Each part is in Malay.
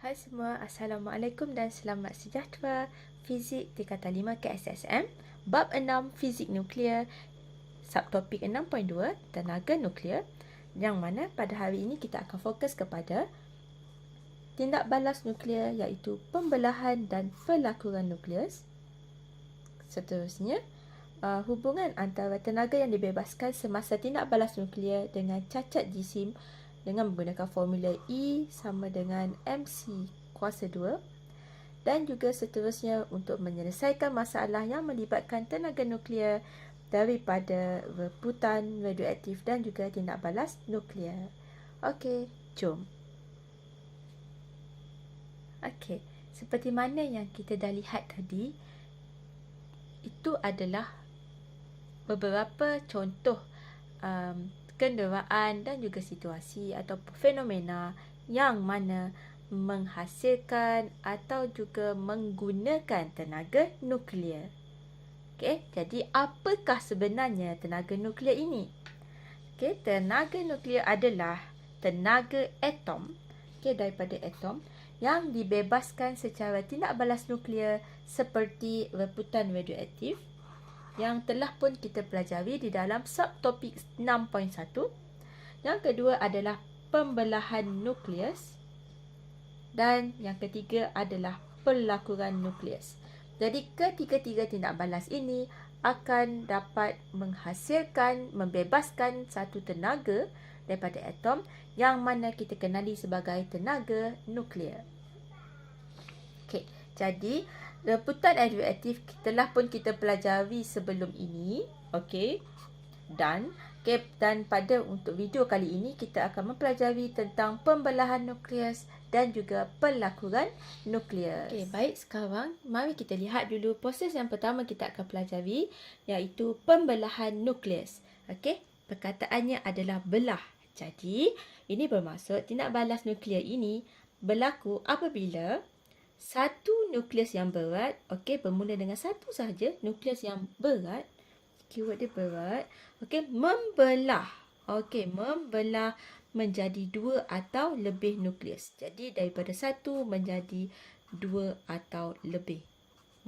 Hai semua, Assalamualaikum dan selamat sejahtera. Fizik tingkatan 5 KSSM, Bab 6 Fizik Nuklear, Subtopik 6.2 Tenaga Nuklear, yang mana pada hari ini kita akan fokus kepada tindak balas nuklear iaitu pembelahan dan pelakuran nukleus. Seterusnya, hubungan antara tenaga yang dibebaskan semasa tindak balas nuklear dengan cacat jisim dengan menggunakan formula E sama dengan MC kuasa 2, dan juga seterusnya untuk menyelesaikan masalah yang melibatkan tenaga nuklear daripada reputan radioaktif dan juga tindak balas nuklear. Okey, jom. Okey, seperti mana yang kita dah lihat tadi, itu adalah beberapa contoh kenderaan dan juga situasi atau fenomena yang mana menghasilkan atau juga menggunakan tenaga nuklear. Okey, jadi apakah sebenarnya tenaga nuklear ini? Okey, tenaga nuklear adalah tenaga atom, daripada atom yang dibebaskan secara tindak balas nuklear seperti reputan radioaktif yang telah pun kita pelajari di dalam subtopik 6.1. Yang kedua adalah pembelahan nukleus. Dan yang ketiga adalah pelakuran nukleus. Jadi ketiga-tiga tindak balas ini akan dapat menghasilkan, membebaskan satu tenaga daripada atom yang mana kita kenali sebagai tenaga nuklear. Okey, jadi reputan radioaktif telah pun kita pelajari sebelum ini, okey. Dan pada untuk video kali ini kita akan mempelajari tentang pembelahan nukleus dan juga pelakuran nukleus. Okey, baik, sekarang mari kita lihat dulu proses yang pertama kita akan pelajari iaitu pembelahan nukleus. Okey, perkataannya adalah belah. Jadi, ini bermaksud tindak balas nuklear ini berlaku apabila satu nukleus yang berat, okey, bermula dengan satu sahaja nukleus yang berat, keyword dia berat, okey, membelah, okey, membelah menjadi dua atau lebih nukleus. Jadi daripada satu menjadi dua atau lebih.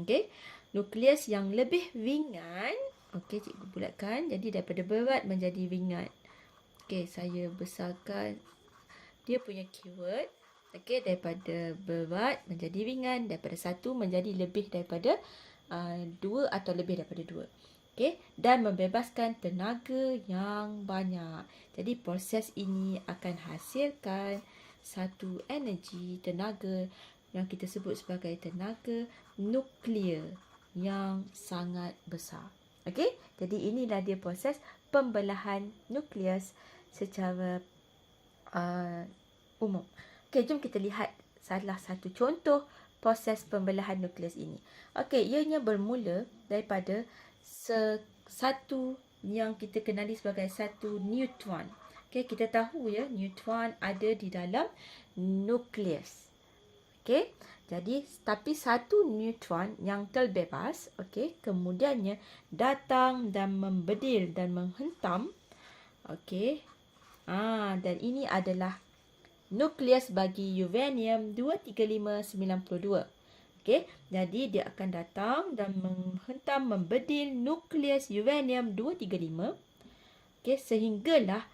Okey, nukleus yang lebih ringan, okey, cikgu bulatkan, jadi daripada berat menjadi ringan. Okey, saya besarkan dia punya keyword. Okey, daripada berat menjadi ringan, daripada satu menjadi lebih daripada dua atau lebih daripada dua. Okey, dan membebaskan tenaga yang banyak. Jadi proses ini akan hasilkan satu energi tenaga yang kita sebut sebagai tenaga nuklear yang sangat besar. Okey, jadi inilah dia proses pembelahan nukleus secara umum. Okey, jom kita lihat salah satu contoh proses pembelahan nukleus ini. Okey, ianya bermula daripada satu yang kita kenali sebagai satu neutron. Okey, kita tahu ya, neutron ada di dalam nukleus. Okey, jadi tapi satu neutron yang terbebas, okey, kemudiannya datang dan membedil dan menghentam. Okey. Dan ini adalah nukleus bagi uranium 23592. Okey, jadi dia akan datang dan menghentam, membedil nukleus uranium 235. Okey, sehinggalah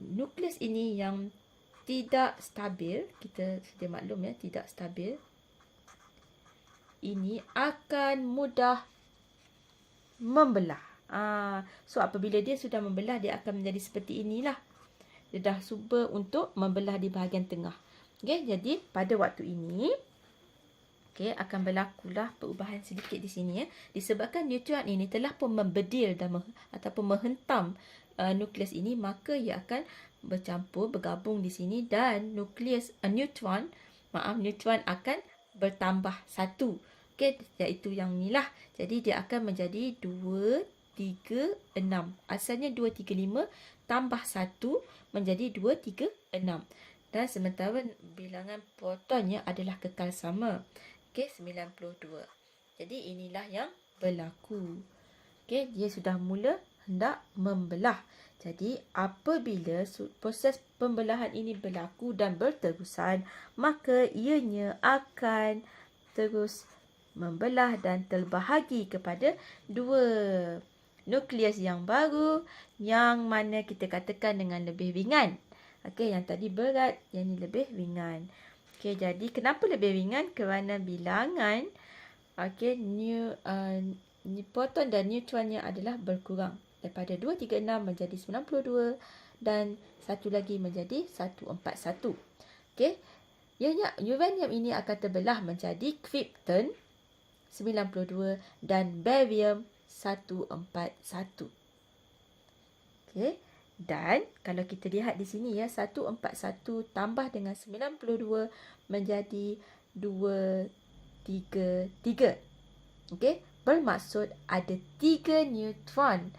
nukleus ini yang tidak stabil, kita sedia maklum ya, tidak stabil, ini akan mudah membelah. So apabila dia sudah membelah, dia akan menjadi seperti inilah. Dia dah cuba untuk membelah di bahagian tengah. Okey, jadi pada waktu ini, okey, akan berlakulah perubahan sedikit di sini ya. Disebabkan neutron ini telah pun membedil dan ataupun menghentam nukleus ini, maka ia akan bercampur, bergabung di sini dan neutron akan bertambah satu. Okey, iaitu yang inilah. Jadi dia akan menjadi 2, 3, 6. Asalnya 2, 3, 5 tambah 1 menjadi 2, 3, 6. Dan sementara bilangan protonnya adalah kekal sama. Okey, 92. Jadi inilah yang berlaku. Okey, dia sudah mula hendak membelah. Jadi apabila proses pembelahan ini berlaku dan berterusan, maka ianya akan terus membelah dan terbahagi kepada dua nukleus yang baru, yang mana kita katakan dengan lebih ringan. Okey, yang tadi berat, yang ini lebih ringan. Okey, jadi kenapa lebih ringan? Kerana bilangan proton dan neutronnya adalah berkurang. Daripada 236 menjadi 92 dan satu lagi menjadi 141. Okey. Uranium ini akan terbelah menjadi krypton 92 dan barium 141. Okey. Dan kalau kita lihat di sini 141 tambah dengan 92 menjadi 233. Okey, bermaksud ada 3 neutron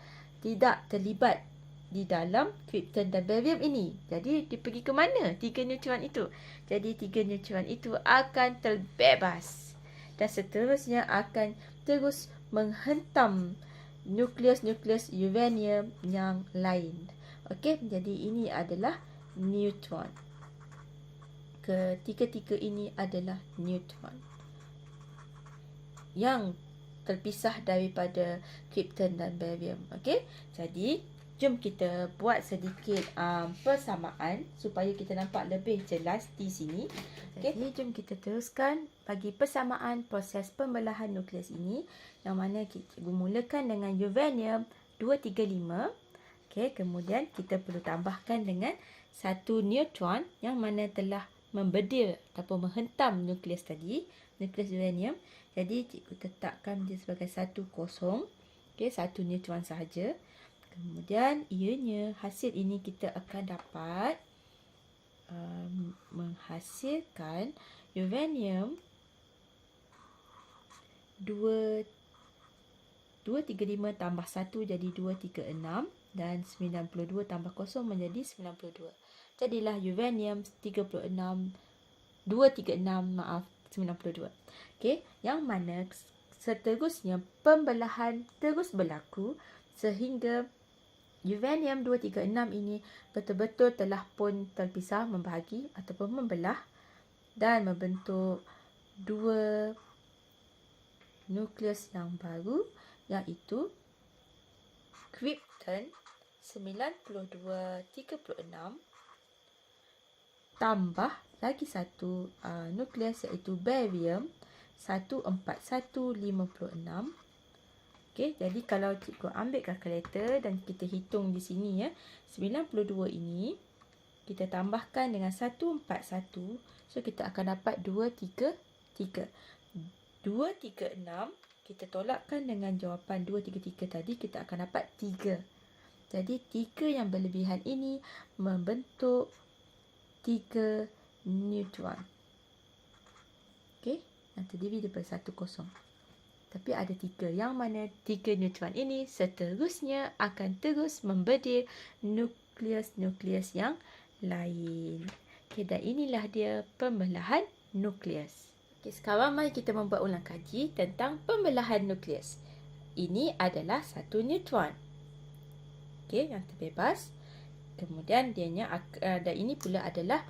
tidak terlibat di dalam krypton dan barium ini. Jadi dia pergi ke mana 3 neutron itu? Jadi 3 neutron itu akan terbebas dan seterusnya akan terus menghentam nukleus-nukleus uranium yang lain. Okey, jadi ini adalah neutron. Ketiga-tiga ini adalah neutron yang terpisah daripada krypton dan barium. Okey, jadi jom kita buat sedikit persamaan supaya kita nampak lebih jelas di sini. Okey, jadi jom kita teruskan bagi persamaan proses pembelahan nukleus ini, yang mana kita mulakan dengan uranium 235. Okey, kemudian kita perlu tambahkan dengan satu neutron yang mana telah membedil ataupun menghentam nukleus tadi, nukleus uranium. Jadi cikgu tetapkan dia sebagai 1 kosong. Okey, 1 neutron sahaja. Kemudian ianya hasil ini kita akan dapat menghasilkan uranium 235 tambah 1 jadi 236 dan 92 tambah kosong menjadi 92. Jadilah uranium 236 92. Okey, yang mana seterusnya pembelahan terus berlaku sehingga uranium 236 ini betul-betul telah pun terpisah, membahagi ataupun membelah dan membentuk dua nukleus yang baru, iaitu krypton 9236 tambah lagi satu nukleus iaitu barium 14156. Okey, jadi kalau cikgu ambil kalkulator dan kita hitung di sini 92 ini kita tambahkan dengan 141, so kita akan dapat 233. 236 kita tolakkan dengan jawapan 233 tadi, kita akan dapat 3. Jadi 3 yang berlebihan ini membentuk 3 neutron. Okey, yang terdiri daripada 1 kosong. Tapi ada 3, yang mana 3 neutron ini seterusnya akan terus membedil nukleus-nukleus yang lain. Okey, dan inilah dia pembelahan nukleus. Okey, sekarang mari kita membuat ulang kaji tentang pembelahan nukleus. Ini adalah 1 neutron. Okey, yang terbebas. Kemudian dan ini pula adalah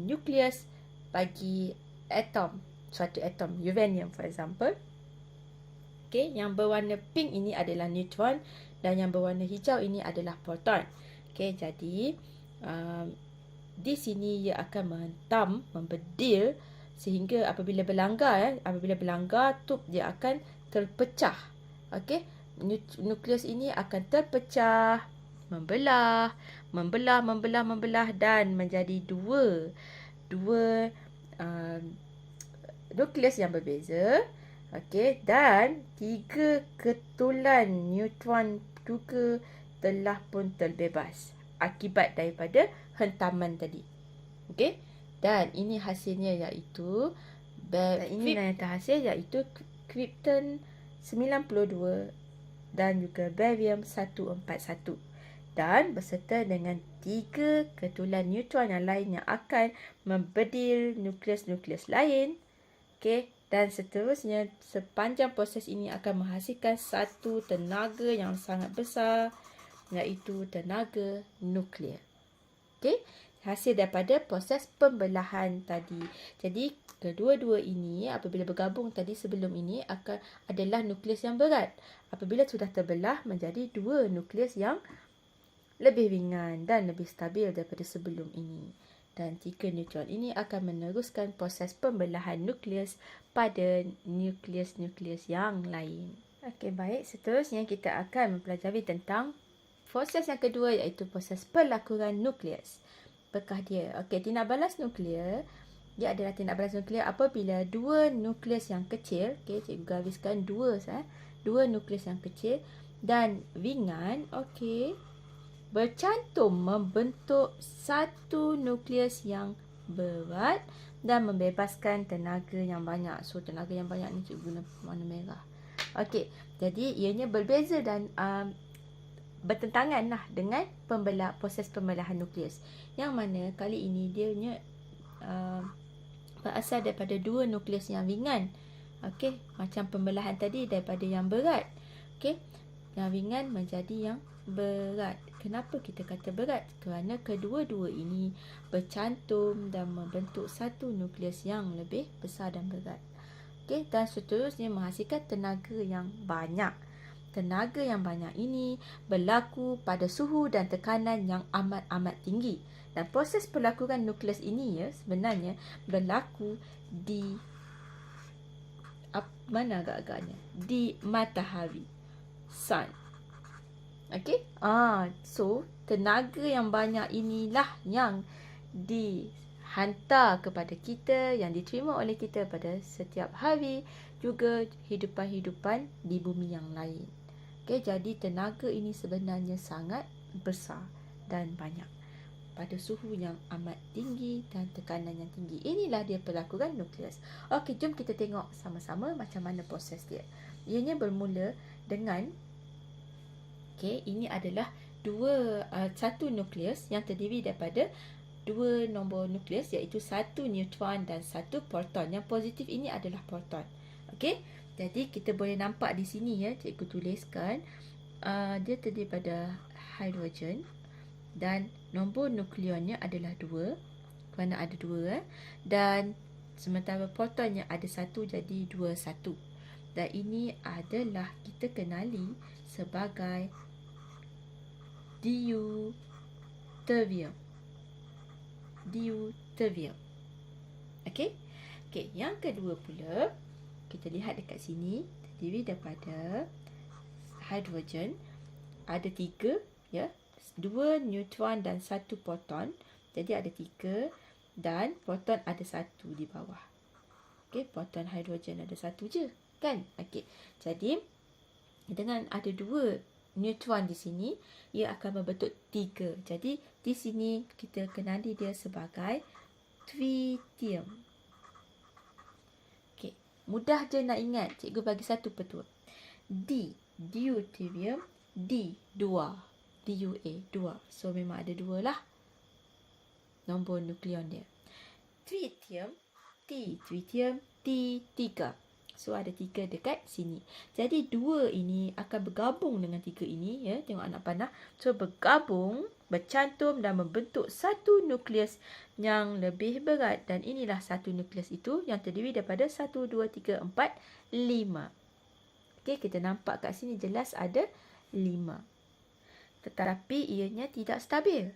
nukleus bagi atom, suatu atom uranium for example. Okey, yang berwarna pink ini adalah neutron dan yang berwarna hijau ini adalah proton. Okey, jadi di sini ia akan menghentam, membedil sehingga apabila berlanggar tub dia akan terpecah. Okey, nukleus ini akan terpecah, membelah dan menjadi dua nukleus yang berbeza. Okey, dan 3 ketulan neutron juga telah pun terbebas akibat daripada hentaman tadi. Okey, dan ini hasilnya iaitu hasil iaitu krypton 92 dan juga barium 141. Dan berserta dengan 3 ketulan neutron yang lain yang akan membedil nukleus-nukleus lain. Okey, Dan seterusnya, sepanjang proses ini akan menghasilkan satu tenaga yang sangat besar, iaitu tenaga nuklear. Okey, hasil daripada proses pembelahan tadi. Jadi, kedua-dua ini apabila bergabung tadi sebelum ini adalah nukleus yang berat. Apabila sudah terbelah menjadi dua nukleus yang lebih ringan dan lebih stabil daripada sebelum ini. Dan tiga neutron ini akan meneruskan proses pembelahan nukleus pada nukleus-nukleus yang lain. Okey, baik. Seterusnya kita akan mempelajari tentang proses yang kedua, iaitu proses pelakuran nukleus. Apakah dia? Okey, tindak balas nuklear. Dia adalah tindak balas nuklear apabila dua nukleus yang kecil, okey, cikgu gariskan dua nukleus yang kecil dan ringan, okey, bercantum membentuk satu nukleus yang berat dan membebaskan tenaga yang banyak. So, tenaga yang banyak ni cikgu guna warna merah. Okey, jadi ianya berbeza dan bertentangan lah dengan proses pembelahan nukleus. Yang mana kali ini dia berasal daripada dua nukleus yang ringan. Okey, macam pembelahan tadi daripada yang berat. Okey, yang ringan menjadi yang berat. Kenapa kita kata berat? Kerana kedua-dua ini bercantum dan membentuk satu nukleus yang lebih besar dan berat. Okey, dan seterusnya menghasilkan tenaga yang banyak. Tenaga yang banyak ini berlaku pada suhu dan tekanan yang amat-amat tinggi. Dan proses pelakuran nukleus ini sebenarnya berlaku di mana agak-agaknya? Di matahari. Sun. Okey? So tenaga yang banyak inilah yang dihantar kepada kita, yang diterima oleh kita pada setiap hari, juga hidupan-hidupan di bumi yang lain. Okey, jadi tenaga ini sebenarnya sangat besar dan banyak pada suhu yang amat tinggi dan tekanan yang tinggi. Inilah dia pelakuran nukleus. Okey, jom kita tengok sama-sama macam mana proses dia. Ianya bermula dengan ini adalah satu nukleus yang terdiri daripada dua nombor nukleus, iaitu satu neutron dan satu proton. Yang positif ini adalah proton. Okey, jadi kita boleh nampak di sini cikgu tuliskan dia terdiri daripada hidrogen dan nombor nukleonnya adalah 2 kerana ada 2 dan sementara protonnya ada 1, jadi 2 1. Dan ini adalah kita kenali sebagai deuterium. Okey. Yang kedua pula, kita lihat dekat sini, terdiri daripada hidrogen, ada 3 2 neutron dan 1 proton. Jadi ada 3 dan proton ada 1 di bawah. Okey, proton hidrogen ada 1 je, kan? Okey. Jadi dengan ada 2 neutron di sini, ia akan membentuk 3. Jadi di sini kita kenali dia sebagai tritium. Okey, mudah je nak ingat. Cikgu bagi satu petua. Deuterium, DUA. 2. So memang ada 2 lah nombor nukleon dia. Tritium, tritium, T3. So ada 3 dekat sini. Jadi 2 ini akan bergabung dengan 3 ini, tengok anak panah. So bergabung, bercantum dan membentuk satu nukleus yang lebih berat. Dan inilah satu nukleus itu yang terdiri daripada 1, 2, 3, 4, 5. Okey, kita nampak kat sini jelas ada 5. Tetapi ianya tidak stabil.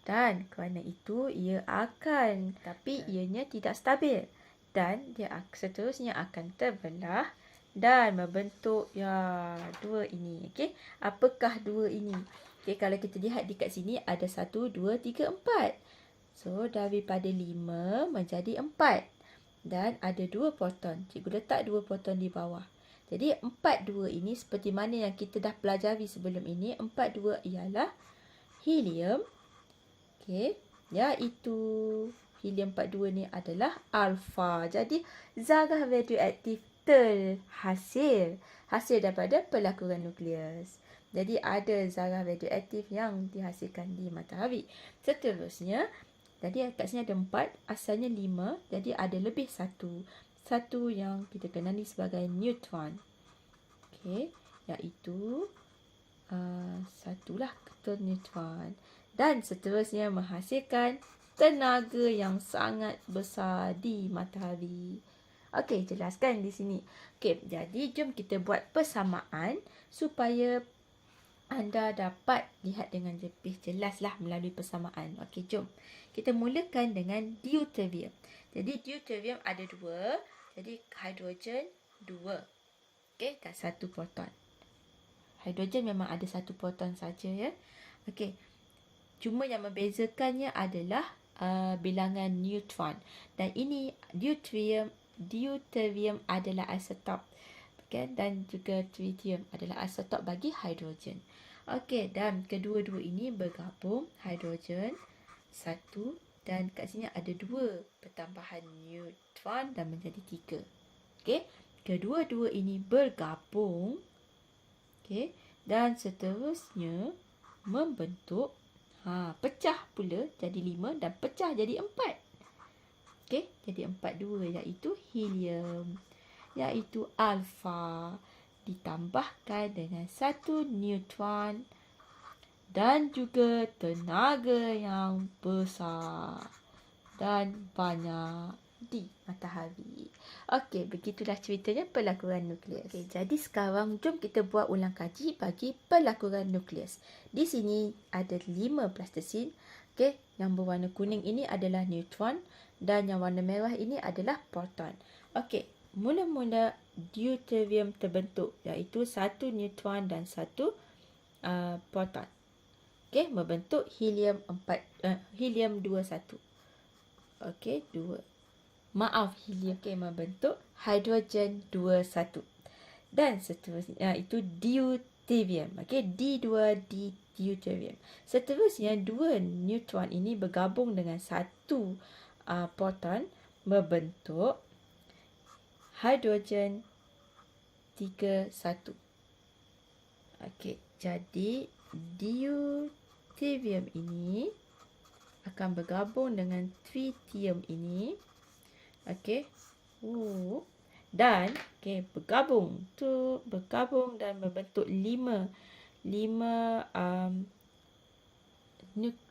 Dan kerana itu ianya tidak stabil. Dan dia seterusnya akan terbelah dan membentuk 2 ini. Okey, apakah 2 ini? Okey, kalau kita lihat dekat sini ada 1, 2, 3, 4. So daripada 5 menjadi 4. Dan ada 2 proton. Cikgu letak 2 proton di bawah. Jadi 4-2 ini seperti mana yang kita dah pelajari sebelum ini. 4-2 ialah helium. Okey, iaitu helium 42 ni adalah alfa. Jadi zarah radioaktif terhasil daripada pelakuran nukleus. Jadi ada zarah radioaktif yang dihasilkan di matahari. Seterusnya, jadi kat sini ada 4, asalnya 5. Jadi ada lebih 1. satu yang kita kenali sebagai neutron. Okey, iaitu satulah ketul neutron. Dan seterusnya menghasilkan tenaga yang sangat besar di matahari. Okey, jelaskan di sini. Okey, jadi jom kita buat persamaan supaya anda dapat lihat dengan lebih jelaslah melalui persamaan. Okey, jom. Kita mulakan dengan deuterium. Jadi deuterium ada dua. Jadi hidrogen dua. Okey, dan satu proton. Hidrogen memang ada satu proton saja ya. Okey. Cuma yang membezakannya adalah bilangan neutron. Dan ini deuterium adalah isotop. Okay, dan juga tritium adalah isotop bagi hidrogen. Okey, dan kedua-dua ini bergabung hidrogen satu dan kat sini ada dua pertambahan neutron dan menjadi 3. Okey, kedua-dua ini bergabung. Okey, dan seterusnya membentuk pecah pula jadi 5 dan pecah jadi 4. Okey, jadi 4 iaitu helium, iaitu alfa ditambahkan dengan satu neutron dan juga tenaga yang besar dan banyak di matahari. Okey, begitulah ceritanya pelakuran nukleus. Okey, jadi sekarang jom kita buat ulang kaji bagi pelakuran nukleus. Di sini ada 5 plastosin. Okey, yang berwarna kuning ini adalah neutron dan yang warna merah ini adalah proton. Okey, mula-mula deuterium terbentuk iaitu satu neutron dan satu proton. Okey, membentuk helium 21. Okey, 2. Maaf, helium. Okey, membentuk hidrogen 21. Dan seterusnya itu deuterium. Okey, D2 di deuterium. Seterusnya dua neutron ini bergabung dengan satu proton membentuk hidrogen 31. Okey, jadi deuterium ini akan bergabung dengan tritium ini. Okey. Dan bergabung dan membentuk 5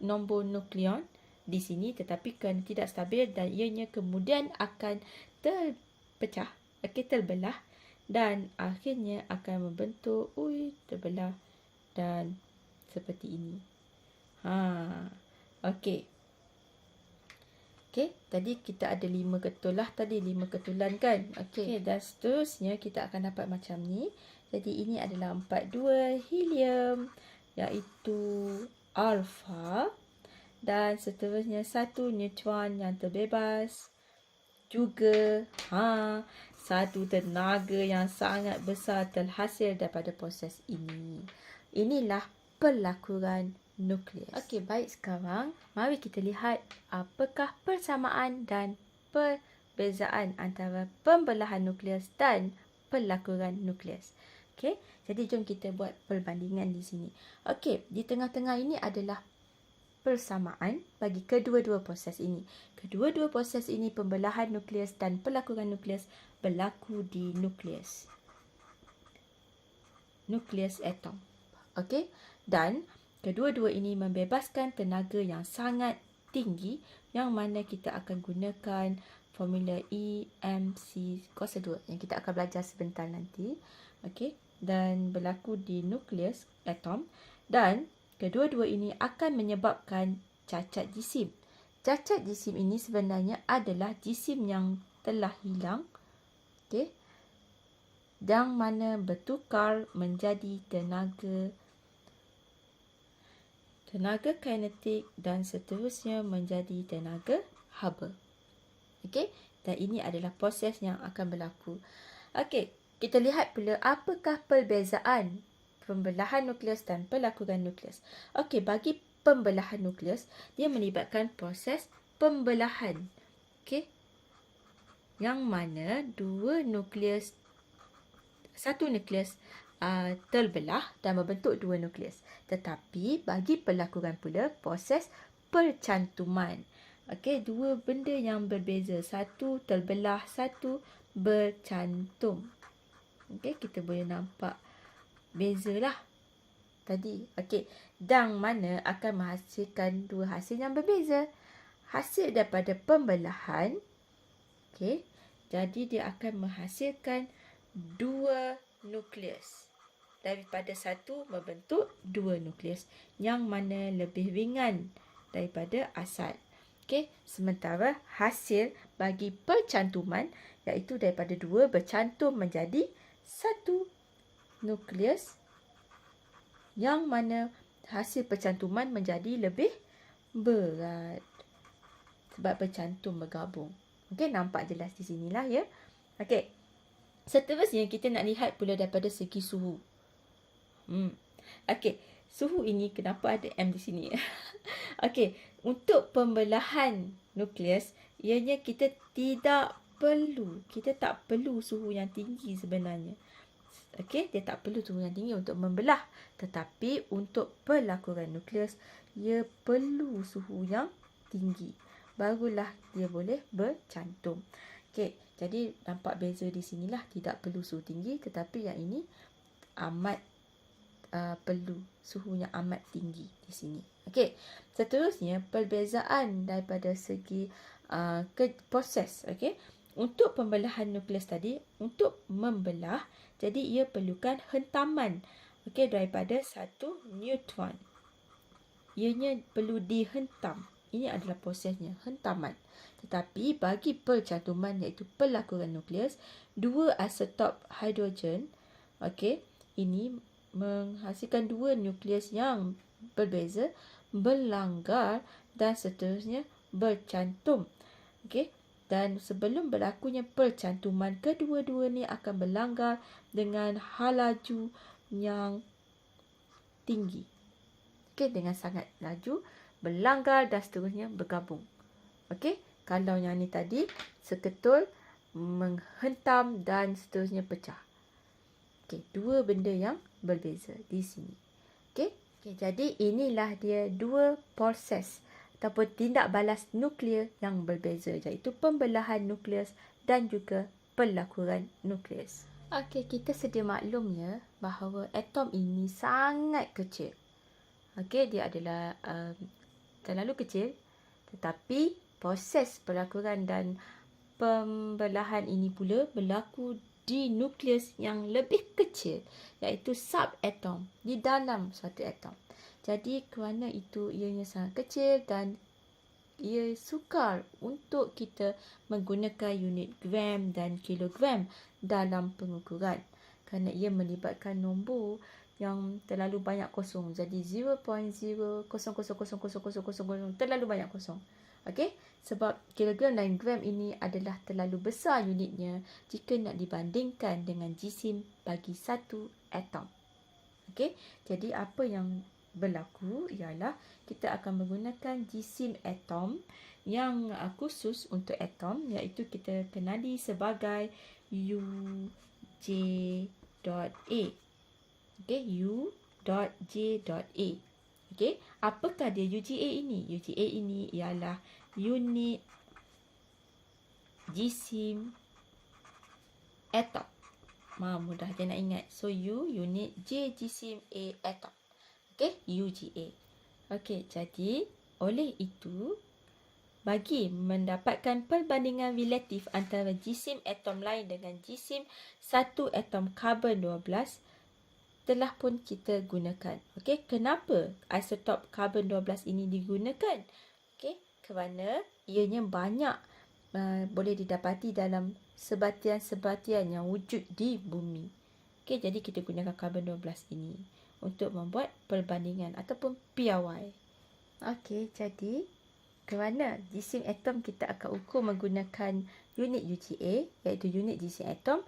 nombor nukleon di sini, tetapi kerana tidak stabil dan ianya kemudian akan terpecah, terbelah dan akhirnya akan membentuk terbelah dan seperti ini. Okey, tadi kita ada 5 ketul lah tadi, 5 ketulan kan. Okey, dan seterusnya kita akan dapat macam ni. Jadi ini adalah 42 helium iaitu alfa dan seterusnya satu neutron yang terbebas. Juga satu tenaga yang sangat besar terhasil daripada proses ini. Inilah pelakuran nukleus. Okey, baik, sekarang mari kita lihat apakah persamaan dan perbezaan antara pembelahan nukleus dan pelakuran nukleus. Okey, jadi jom kita buat perbandingan di sini. Okey, di tengah-tengah ini adalah persamaan bagi kedua-dua proses ini. Kedua-dua proses ini, pembelahan nukleus dan pelakuran nukleus, berlaku di nukleus atom. Okey, dan kedua-dua ini membebaskan tenaga yang sangat tinggi yang mana kita akan gunakan formula EMC02 yang kita akan belajar sebentar nanti. Okey, dan berlaku di nukleus atom dan kedua-dua ini akan menyebabkan cacat jisim. Cacat jisim ini sebenarnya adalah jisim yang telah hilang, yang mana bertukar menjadi tenaga kinetik dan seterusnya menjadi tenaga haba. Okey, dan ini adalah proses yang akan berlaku. Okey, kita lihat pula apakah perbezaan pembelahan nukleus dan pelakuran nukleus. Okey, bagi pembelahan nukleus, dia melibatkan proses pembelahan. Okey, yang mana satu nukleus terbelah dan membentuk dua nukleus. Tetapi bagi pelakuran pula proses percantuman. Okey, dua benda yang berbeza. Satu terbelah, satu bercantum. Okey, kita boleh nampak bezalah tadi. Okey, yang mana akan menghasilkan dua hasil yang berbeza. Hasil daripada pembelahan, okey, jadi dia akan menghasilkan dua nukleus. Daripada satu membentuk dua nukleus yang mana lebih ringan daripada asal. Okey, sementara hasil bagi percantuman iaitu daripada dua bercantum menjadi satu nukleus yang mana hasil percantuman menjadi lebih berat sebab bercantum bergabung. Okey, nampak jelas di sinilah ya. Okey. Seterusnya kita nak lihat pula daripada segi suhu. Okey, suhu ini kenapa ada M di sini? Okey, untuk pembelahan nukleus, ianya kita tak perlu suhu yang tinggi sebenarnya. Okey, dia tak perlu suhu yang tinggi untuk membelah. Tetapi untuk pelakuran nukleus, ia perlu suhu yang tinggi. Barulah dia boleh bercantum. Okey, jadi nampak beza di sinilah. Tidak perlu suhu tinggi, tetapi yang ini amat perlu suhu yang amat tinggi di sini. Okey, seterusnya perbezaan daripada segi proses. Okey, untuk pembelahan nukleus tadi, untuk membelah, jadi ia perlukan hentaman. Okey, daripada satu neutron. Ianya perlu dihentam. Ini adalah prosesnya, hentaman. Tetapi bagi percantuman iaitu pelakuran nukleus, dua isotop hidrogen, okey, ini menghasilkan dua nukleus yang berbeza, berlanggar dan seterusnya bercantum. Okey, dan sebelum berlakunya percantuman, kedua-dua ni akan berlanggar dengan laju yang tinggi. Okey, dengan sangat laju, berlanggar dan seterusnya bergabung. Okey, kalau yang ni tadi seketul, menghentam dan seterusnya pecah. Okey, dua benda yang berbeza di sini. Okey, jadi inilah dia dua proses ataupun tindak balas nuklear yang berbeza, iaitu pembelahan nukleus dan juga pelakuran nukleus. Okey, kita sedia maklum ya bahawa atom ini sangat kecil. Okey, dia adalah terlalu kecil, tetapi proses pelakuran dan pembelahan ini pula berlaku di nukleus yang lebih kecil, iaitu subatom, di dalam suatu atom. Jadi kerana itu ianya sangat kecil dan ia sukar untuk kita menggunakan unit gram dan kilogram dalam pengukuran, kerana ia melibatkan nombor yang terlalu banyak kosong. Jadi 0.0000000 terlalu banyak kosong. Okey, sebab kilogram dan gram ini adalah terlalu besar unitnya jika nak dibandingkan dengan jisim bagi satu atom. Okey, jadi apa yang berlaku ialah kita akan menggunakan jisim atom yang khusus untuk atom, iaitu kita kenali sebagai UJ.A. Okey, U.J.A. Okey, apakah dia UGA ini? UGA ini ialah unit jisim atom. Mudah je nak ingat. So, U unit, J jisim, A atom. Okey, UGA. Okey, jadi oleh itu, bagi mendapatkan perbandingan relatif antara jisim atom lain dengan jisim satu atom karbon 12, telah pun kita gunakan. Okey, kenapa isotop karbon 12 ini digunakan? Okey, kerana ianya banyak boleh didapati dalam sebatian-sebatian yang wujud di bumi. Okey, jadi kita gunakan karbon 12 ini untuk membuat perbandingan ataupun piawai. Okey, jadi kerana jisim atom kita akan ukur menggunakan unit UGA, iaitu unit jisim atom,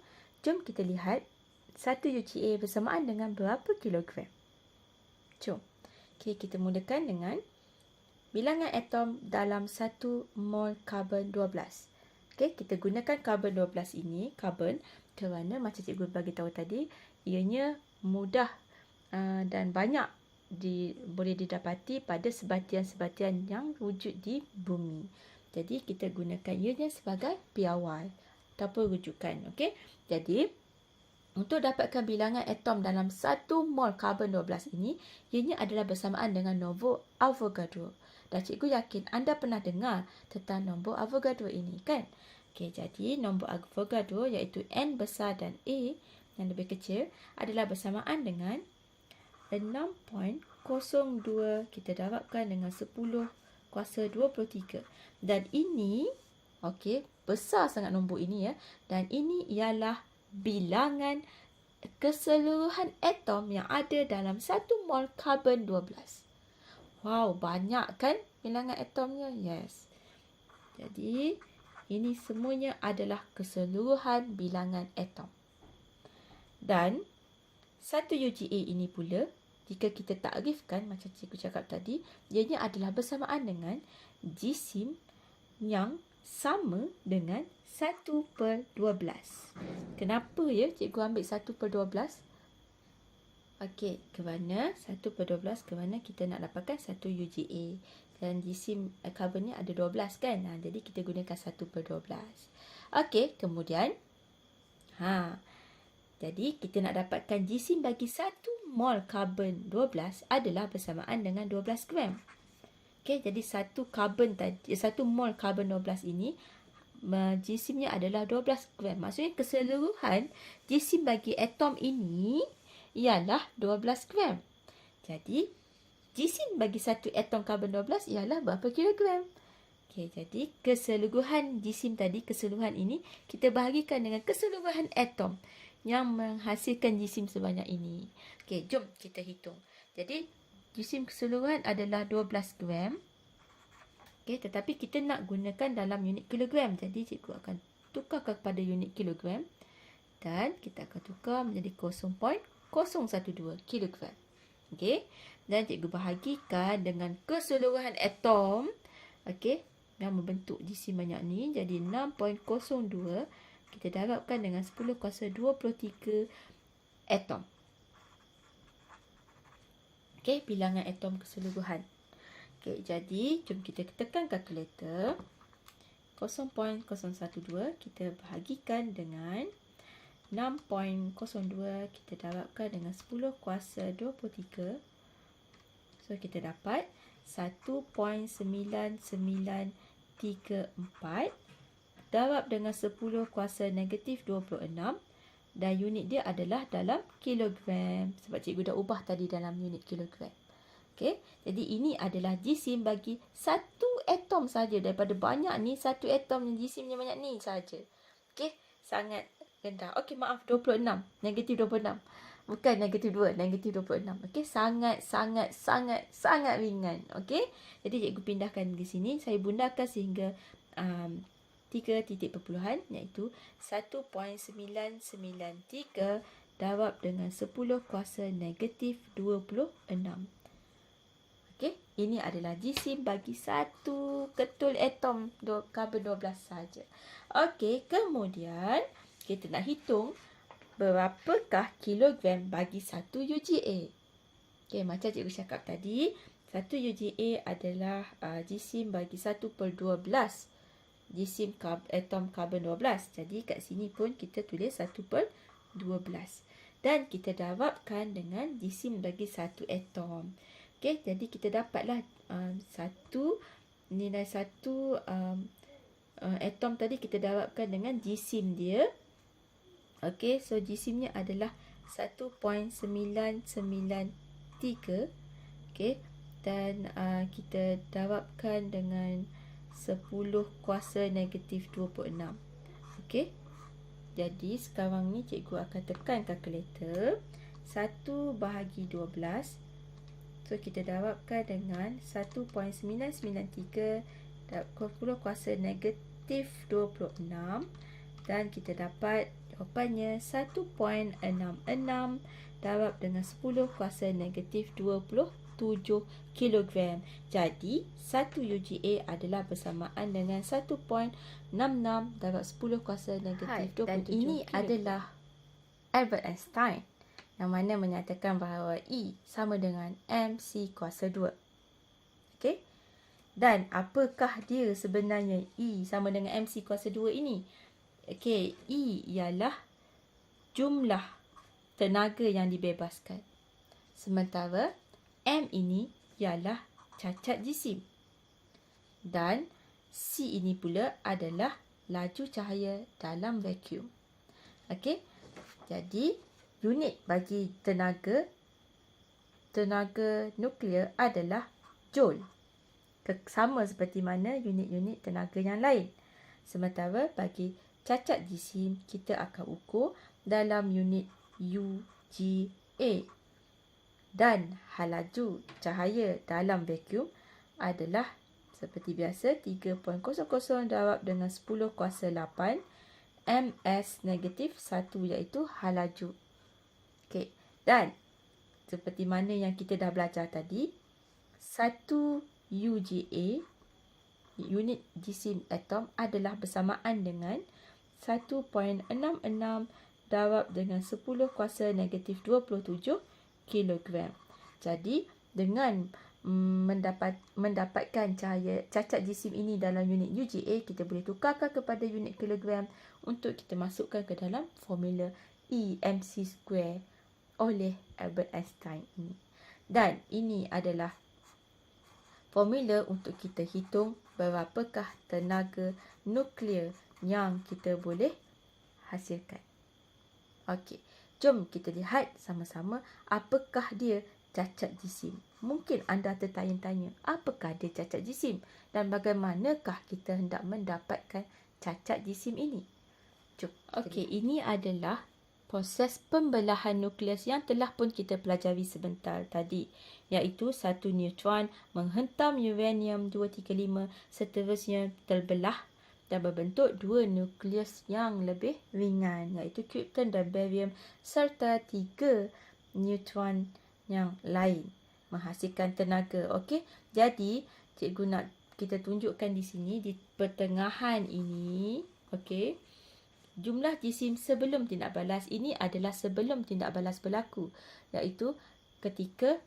jom kita lihat satu UGA bersamaan dengan berapa kilogram. Jom. Okey, kita mulakan dengan bilangan atom dalam 1 mol karbon 12. Okey, kita gunakan karbon 12 ini, karbon, kerana macam cikgu bagi tahu tadi, ianya mudah dan banyak boleh didapati pada sebatian-sebatian yang wujud di bumi. Jadi kita gunakan ianya sebagai piawai. ataupun rujukan. Okey. Jadi untuk dapatkan bilangan atom dalam 1 mol karbon 12 ini, ianya adalah bersamaan dengan nombor Avogadro. Dan cikgu yakin anda pernah dengar tentang nombor Avogadro ini, kan? Okey, jadi nombor Avogadro iaitu N besar dan A yang lebih kecil adalah bersamaan dengan 6.02 kita darabkan dengan 10 kuasa 23. Dan ini, okey, besar sangat nombor ini ya. Dan ini ialah bilangan keseluruhan atom yang ada dalam 1 mol karbon 12. Wow, banyak kan bilangan atomnya? Yes. Jadi, ini semuanya adalah keseluruhan bilangan atom. Dan 1 UGA ini pula, jika kita takrifkan macam cikgu cakap tadi, ianya adalah bersamaan dengan jisim yang sama dengan 1/12. Kenapa ya cikgu ambil 1/12? Okey, kerana 1/12 kerana kita nak dapatkan 1 UGA. Dan jisim karbon ni ada 12 kan? Jadi kita gunakan 1/12. Okey, kemudian jadi kita nak dapatkan jisim bagi 1 mol karbon 12 adalah bersamaan dengan 12 gram. Okey, jadi 1 mol karbon 12 ini jisimnya adalah 12 gram. Maksudnya keseluruhan jisim bagi atom ini ialah 12 gram. Jadi jisim bagi satu atom karbon 12 ialah berapa kilogram? Okey, jadi keseluruhan jisim tadi, keseluruhan ini kita bahagikan dengan keseluruhan atom yang menghasilkan jisim sebanyak ini. Okey, jom kita hitung. Jadi jisim keseluruhan adalah 12 gram. Okey, tetapi kita nak gunakan dalam unit kilogram. Jadi cikgu akan tukarkan kepada unit kilogram dan kita akan tukar menjadi 0.012 kilogram. Okey, dan cikgu bahagikan dengan keseluruhan atom, okey, yang membentuk jisim banyak ni, jadi 6.02 kita darabkan dengan 10 kuasa 23 atom. Okey, bilangan atom keseluruhan. Okey, jadi jom kita tekan kalkulator. 0.012 kita bahagikan dengan 6.02 kita darabkan dengan 10 kuasa 23. So kita dapat 1.9934 darab dengan 10 kuasa negatif 26 dan unit dia adalah dalam kilogram. Sebab cikgu dah ubah tadi dalam unit kilogram. Okey, jadi ini adalah jisim bagi satu atom saja. Daripada banyak ni, satu atom yang jisimnya banyak ni saja. Okey, sangat rendah. Okey, maaf, 26. Negatif 26. Bukan negatif 2, negatif 26. Okey, sangat ringan. Okey, jadi cikgu pindahkan di sini. Saya bundakan sehingga 3 titik perpuluhan, iaitu 1.993 darab dengan 10 kuasa negatif 26. Okey, ini adalah jisim bagi satu ketul atom karbon 12 saja. Okey, kemudian kita nak hitung berapakah kilogram bagi 1 UGA. Okey, macam cikgu cakap tadi, 1 UGA adalah jisim bagi 1/12 jisim atom karbon 12. Jadi kat sini pun kita tulis 1/12. Dan kita darabkan dengan jisim bagi satu atom. Okey, jadi kita dapatlah nilai satu atom tadi kita darabkan dengan jisim dia. Okey, so jisimnya adalah 1.993. Okey, dan kita darabkan dengan 10 kuasa negatif 26. Okey, jadi sekarang ni cikgu akan tekan kalkulator. 1/12. So, kita darabkan dengan 1.993 10 kuasa negatif 26. Dan kita dapat jawapannya 1.66 darab dengan 10 kuasa negatif 27 kilogram. Jadi, 1 UGA adalah bersamaan dengan 1.66 darab 10 kuasa negatif 27 dan ini kilogram. Adalah Albert Einstein yang mana menyatakan bahawa E sama dengan mc kuasa 2. Okey? Dan apakah dia sebenarnya E sama dengan mc kuasa 2 ini? Okey, E ialah jumlah tenaga yang dibebaskan. Sementara M ini ialah cacat jisim. Dan C ini pula adalah laju cahaya dalam vacuum. Okey. Jadi, unit bagi tenaga nuklear adalah joule. Sama seperti mana unit-unit tenaga yang lain. Sementara bagi cacat jisim, kita akan ukur dalam unit UGA. Dan laju cahaya dalam vacuum adalah seperti biasa 3.00 darab dengan 10 kuasa 8 ms negatif 1 iaitu laju. Okey. Dan seperti mana yang kita dah belajar tadi, 1 UGA unit jisim atom adalah bersamaan dengan 1.66 darab dengan 10 kuasa negatif 27 kilogram. Jadi dengan mendapatkan cahaya cacat jisim ini dalam unit UGA, kita boleh tukarkan kepada unit kilogram untuk kita masukkan ke dalam formula E mc² oleh Albert Einstein ini. Dan ini adalah formula untuk kita hitung berapakah tenaga nuklear yang kita boleh hasilkan. Okey, jom kita lihat sama-sama apakah dia cacat jisim. Mungkin anda tertanya-tanya, apakah dia cacat jisim dan bagaimanakah kita hendak mendapatkan cacat jisim ini? Jom. Okey, ini adalah proses pembelahan nukleus yang telah pun kita pelajari sebentar tadi, iaitu satu neutron menghentam uranium 235 seterusnya terbelah dan berbentuk dua nukleus yang lebih ringan, iaitu krypton dan barium, serta 3 neutron yang lain menghasilkan tenaga. Okey, jadi cikgu nak kita tunjukkan di sini di pertengahan ini. Okey, jumlah jisim sebelum tindak balas ini adalah sebelum tindak balas berlaku, iaitu ketika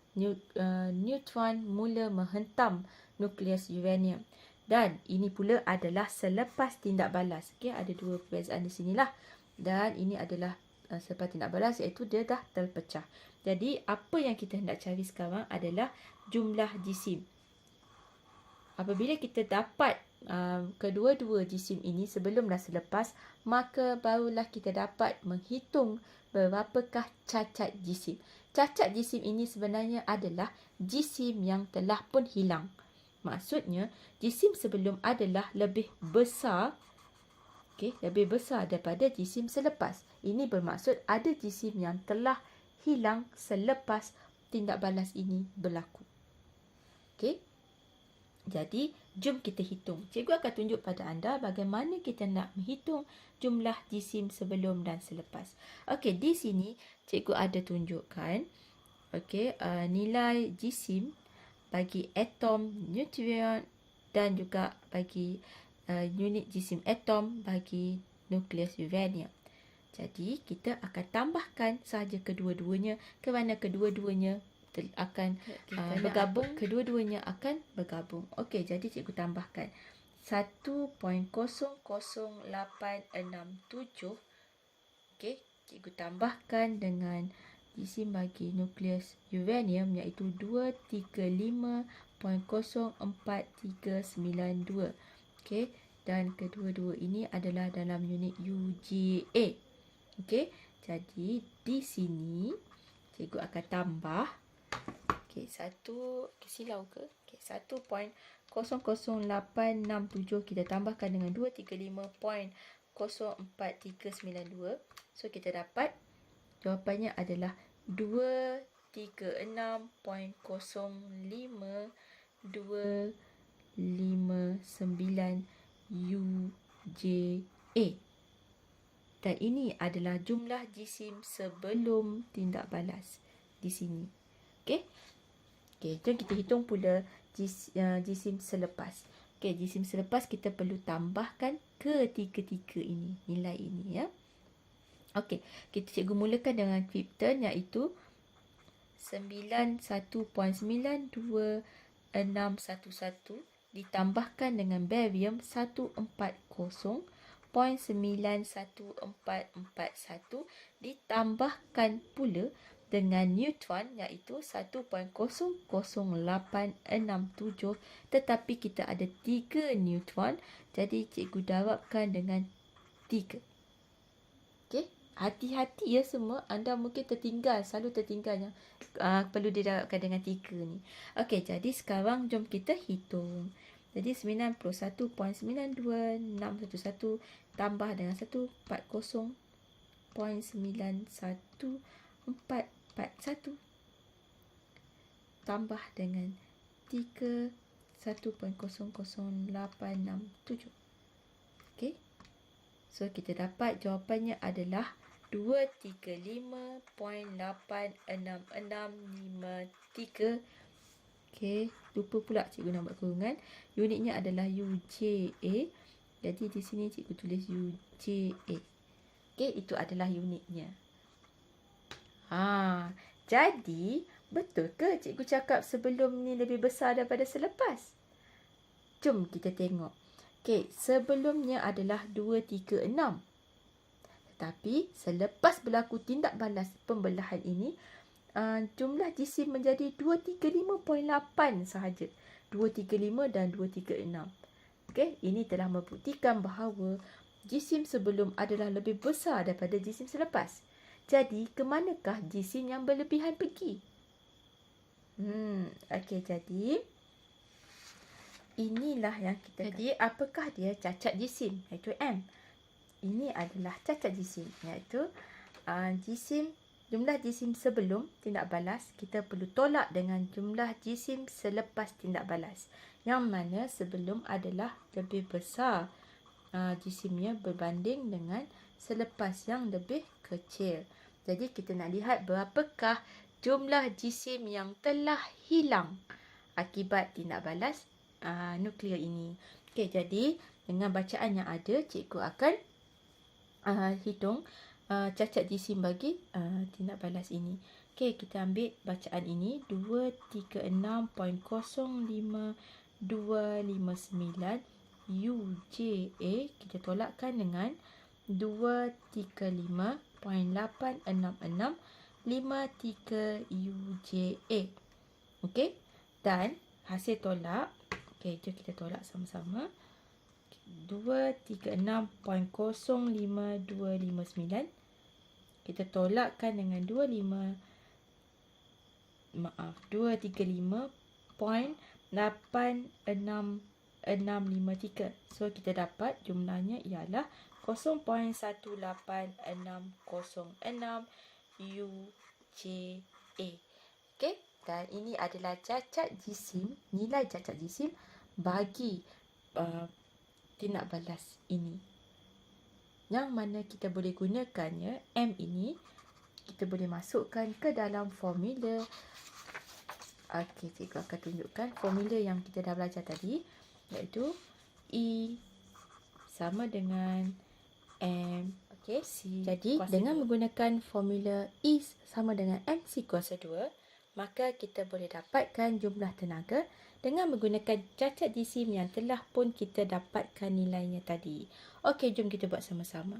neutron mula menghentam nukleus uranium. Dan ini pula adalah selepas tindak balas. Okey, ada dua perbezaan di sinilah. Dan ini adalah selepas tindak balas, iaitu dia dah terpecah. Jadi apa yang kita hendak cari sekarang adalah jumlah jisim. Apabila kita dapat kedua-dua jisim ini sebelum dan selepas, maka barulah kita dapat menghitung berapakah cacat jisim. Cacat jisim ini sebenarnya adalah jisim yang telah pun hilang. Maksudnya, jisim sebelum adalah lebih besar, lebih besar daripada jisim selepas. Ini bermaksud ada jisim yang telah hilang selepas tindak balas ini berlaku. Okey. Jadi, jom kita hitung. Cikgu akan tunjuk pada anda bagaimana kita nak menghitung jumlah jisim sebelum dan selepas. Okey, di sini cikgu ada tunjukkan nilai jisim bagi atom neutron dan juga bagi unit jisim atom bagi nukleus uranium. Jadi, kita akan tambahkan sahaja kedua-duanya kerana kedua-duanya akan bergabung. Kedua-duanya akan bergabung. Okey, jadi cikgu tambahkan 1.00867. Okey, cikgu tambahkan dengan jisim bagi nukleus uranium iaitu 235.04392. Okey, dan kedua-dua ini adalah dalam unit UGA. Okey, jadi di sini cikgu akan tambah silau ke? 1.00867 kita tambahkan dengan 235.04392. So kita dapat jawapannya adalah 236.05259 UJA. Dan ini adalah jumlah jisim sebelum tindak balas di sini. Okey. Okey, jom kita hitung pula jisim selepas. Okey, jisim selepas kita perlu tambahkan ketiga-tiga ini, nilai ini ya. Okey, kita cikgu mulakan dengan krypton iaitu 91.92611 ditambahkan dengan barium 140 0.91441 ditambahkan pula dengan Newton iaitu 1.00867, tetapi kita ada 3 Newton, jadi cikgu darabkan dengan 3. Okey, hati-hati ya semua, anda mungkin tertinggal, selalu tertinggal yang perlu didarabkan dengan 3 ni. Okey, jadi sekarang jom kita hitung. Jadi 91.92611 tambah dengan 140.91441 tambah dengan 3 1.00867. Okey. So kita dapat jawapannya adalah 235.86653. Okey, lupa pula cikgu nak buat kurungan. Unitnya adalah UJA. Jadi di sini cikgu tulis UJA. Okey, itu adalah unitnya. Jadi betul ke cikgu cakap sebelum ni lebih besar daripada selepas? Jom kita tengok. Okey, sebelumnya adalah 236. Tetapi selepas berlaku tindak balas pembelahan ini, jumlah jisim menjadi 235.8 sahaja. 235 dan 236. Okey, ini telah membuktikan bahawa jisim sebelum adalah lebih besar daripada jisim selepas. Jadi, ke manakah jisim yang berlebihan pergi? Okey, jadi inilah yang kita. Jadi, apakah dia cacat jisim? Iaitu M. Ini adalah cacat jisim, iaitu jumlah jisim sebelum tindak balas kita perlu tolak dengan jumlah jisim selepas tindak balas. Yang mana sebelum adalah lebih besar jisimnya berbanding dengan selepas yang lebih kecil. Jadi kita nak lihat berapakah jumlah jisim yang telah hilang akibat tindak balas nuklear ini. Okey, jadi dengan bacaan yang ada, cikgu akan hitung cacat jisim bagi tindak balas ini. Okey, kita ambil bacaan ini 236.05259 UJA kita tolakkan dengan 235.86653 UJA. Okey, dan hasil tolak, okey, jom kita tolak sama-sama. 236.05259 kita tolakkan dengan 235.86653. So kita dapat jumlahnya ialah 0.18606 UJA. Okey, dan ini adalah cacat jisim, nilai cacat jisim bagi tindak balas ini. Yang mana kita boleh gunakannya, M ini kita boleh masukkan ke dalam formula. Okey, cikgu akan tunjukkan formula yang kita dah belajar tadi, iaitu E sama dengan M. Okey, jadi dengan menggunakan formula E sama dengan MC kuasa 2, maka kita boleh dapatkan jumlah tenaga dengan menggunakan cacat jisim yang telah pun kita dapatkan nilainya tadi. Okey, jom kita buat sama-sama.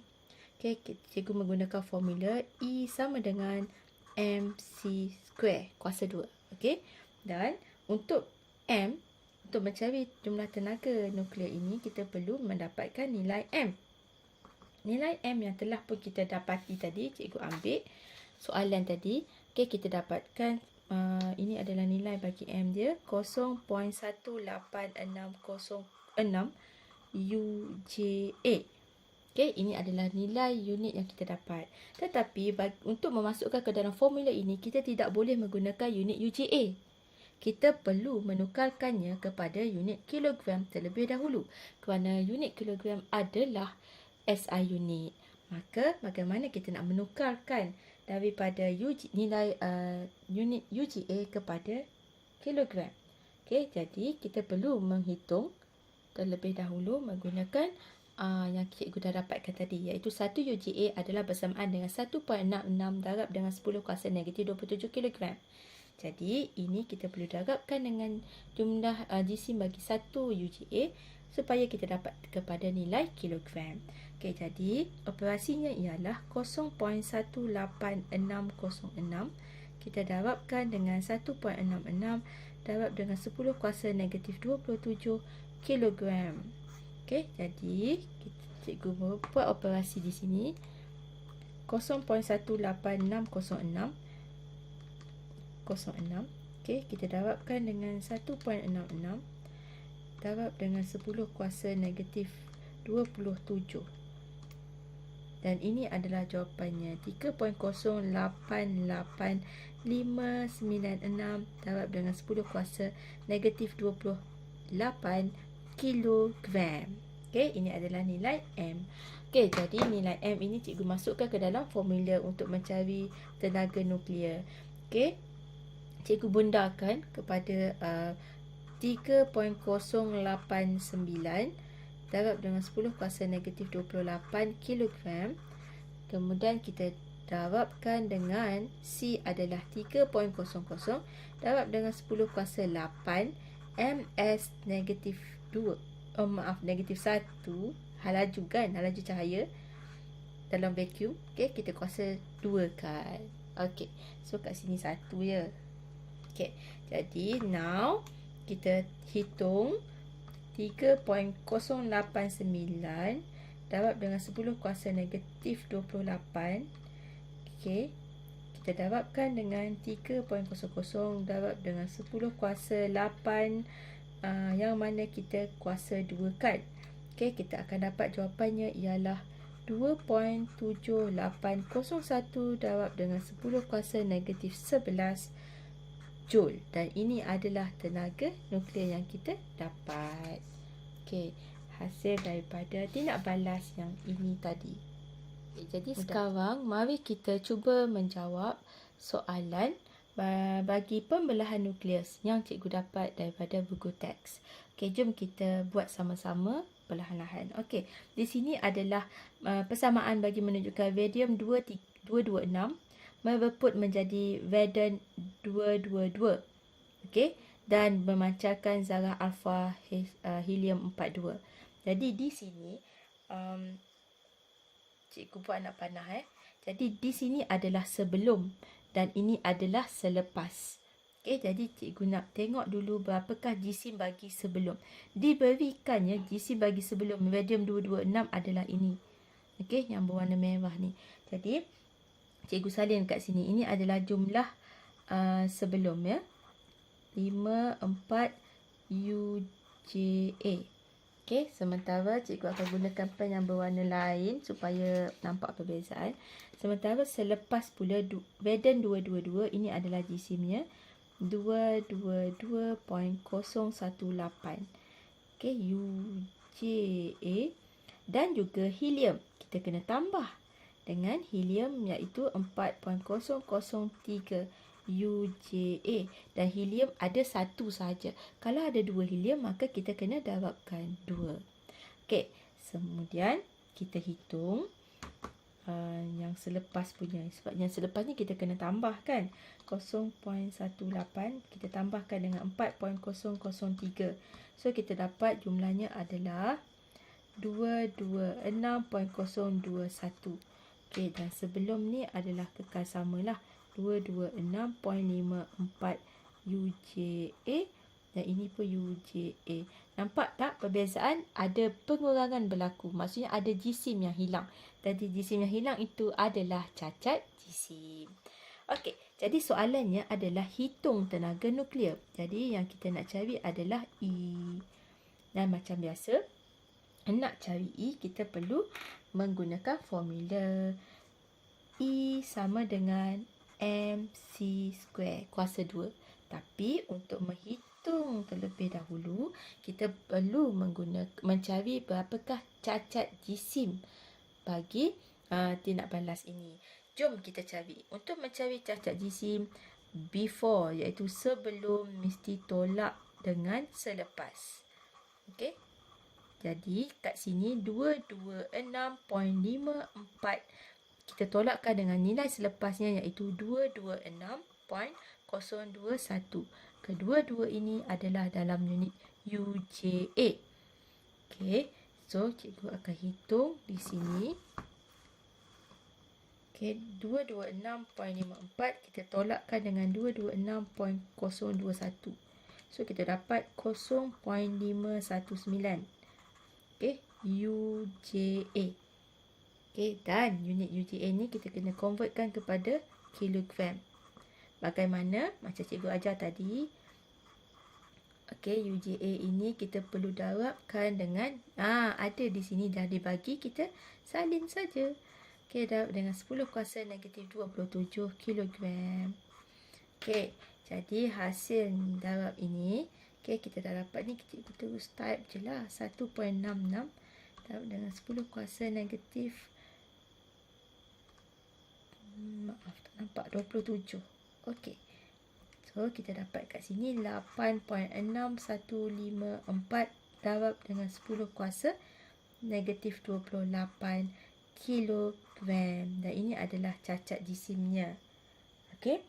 Okey, cikgu menggunakan formula E sama dengan MC square kuasa 2. Okey, dan untuk M, untuk mencari jumlah tenaga nuklear ini, kita perlu mendapatkan nilai M. Nilai M yang telah pun kita dapati tadi, cikgu ambil soalan tadi. Okey, kita dapatkan ini adalah nilai bagi M dia 0.18606 UJA. Okey, ini adalah nilai unit yang kita dapat. Tetapi untuk memasukkan ke dalam formula ini, kita tidak boleh menggunakan unit UJA. Kita perlu menukarkannya kepada unit kilogram terlebih dahulu, kerana unit kilogram adalah SI unit. Maka bagaimana kita nak menukarkan daripada nilai unit UGA kepada kilogram? Okey, jadi kita perlu menghitung terlebih dahulu menggunakan yang cikgu dah dapatkan tadi, iaitu 1 UGA adalah bersamaan dengan 1.66 darab dengan 10 kuasa negatif 27 kg. Jadi ini kita perlu darabkan dengan jumlah jisim bagi 1 UGA. supaya kita dapat kepada nilai kilogram. Okey, jadi operasinya ialah 0.18606 kita darabkan dengan 1.66 darab dengan 10 kuasa negatif 27 kilogram. Okey, jadi cikgu buat operasi di sini 0.18606 Okey, kita darabkan dengan 1.66 darab dengan 10 kuasa negatif 27. Dan ini adalah jawapannya 3.088596 darab dengan 10 kuasa negatif 28 kilogram. Okey, ini adalah nilai M. Okey, jadi nilai M ini cikgu masukkan ke dalam formula untuk mencari tenaga nuklear. Okey, cikgu bundakan kepada 3.089 darab dengan 10 kuasa negatif 28 kilogram. Kemudian kita darabkan dengan C adalah 3.00 darab dengan 10 kuasa 8 ms negatif 2. Negatif 1 halaju kan, halaju cahaya dalam vacuum. Okey, kita kuasa 2 kan. Okey, so kat sini 1 je. Okey, jadi now kita hitung 3.089 darab dengan 10 kuasa negatif 28. Okey, kita darabkan dengan 3.00 darab dengan 10 kuasa 8 yang mana kita kuasa 2 kan. Okey, kita akan dapat jawapannya ialah 2.7801 darab dengan 10 kuasa negatif 11 Joule. Dan ini adalah tenaga nuklear yang kita dapat. Okey, hasil daripada tindak balas yang ini tadi. Okay, jadi sekarang mari kita cuba menjawab soalan bagi pembelahan nukleus yang cikgu dapat daripada buku teks. Okey, jom kita buat sama-sama perlahan-lahan. Okey, di sini adalah persamaan bagi menunjukkan radium 226 berput menjadi radon 222. Okey, dan memancarkan zarah alfa helium 42. Jadi di sini cikgu buat anak panah Jadi di sini adalah sebelum dan ini adalah selepas. Okey, jadi cikgu nak tengok dulu berapakah jisim bagi sebelum. Diberikannya jisim bagi sebelum radium 226 adalah ini. Okey, yang berwarna merah ni. Jadi cikgu salin kat sini. Ini adalah jumlah sebelum 54 UJA. Okey, sementara cikgu akan gunakan pen yang berwarna lain supaya nampak perbezaan. Sementara selepas pula radon 222 ini adalah jisimnya 222.018. Okey, UJA dan juga helium kita kena tambah dengan helium iaitu 4.003 UJA dan helium ada satu sahaja. Kalau ada dua helium maka kita kena darabkan 2. Okey, kemudian kita hitung yang selepas punya. Sebab yang selepas ni kita kena tambahkan 0.18 kita tambahkan dengan 4.003. So kita dapat jumlahnya adalah 226.021. Okey, dan sebelum ni adalah kekal samalah 226.54 UJA dan ini pun UJA. Nampak tak perbezaan? Ada pengurangan berlaku. Maksudnya ada jisim yang hilang. Jadi jisim yang hilang itu adalah cacat jisim. Okey, jadi soalannya adalah hitung tenaga nuklear. Jadi yang kita nak cari adalah E. Dan macam biasa, nak cari E kita perlu menggunakan formula E sama dengan mc² kuasa 2. Tapi untuk menghitung terlebih dahulu kita perlu mencari berapakah cacat jisim bagi tindak balas ini. Jom kita cari. Untuk mencari cacat jisim before iaitu sebelum mesti tolak dengan selepas. Okey. Jadi kat sini 226.54 kita tolakkan dengan nilai selepasnya iaitu 226.021. Kedua-dua ini adalah dalam unit UJA. Okey, so cikgu akan hitung di sini. Okey, 226.54 kita tolakkan dengan 226.021. So kita dapat 0.519. Okey, UJA. Okey, dan unit UJA ni kita kena convertkan kepada kilogram. Bagaimana? Macam cikgu ajar tadi. Okey, UJA ini kita perlu darabkan dengan ada di sini dah dibagi, kita salin saja. Okey, darab dengan 10 kuasa negatif 27 kilogram. Okey, jadi hasil darab ini, okey, kita dah dapat ni, kita terus type je lah. 1.66 darab dengan 10 kuasa negatif, maaf tak nampak, 27. Okey. So, kita dapat kat sini 8.6154 darab dengan 10 kuasa negatif 28 kilogram. Dan ini adalah cacat jisimnya. Okey,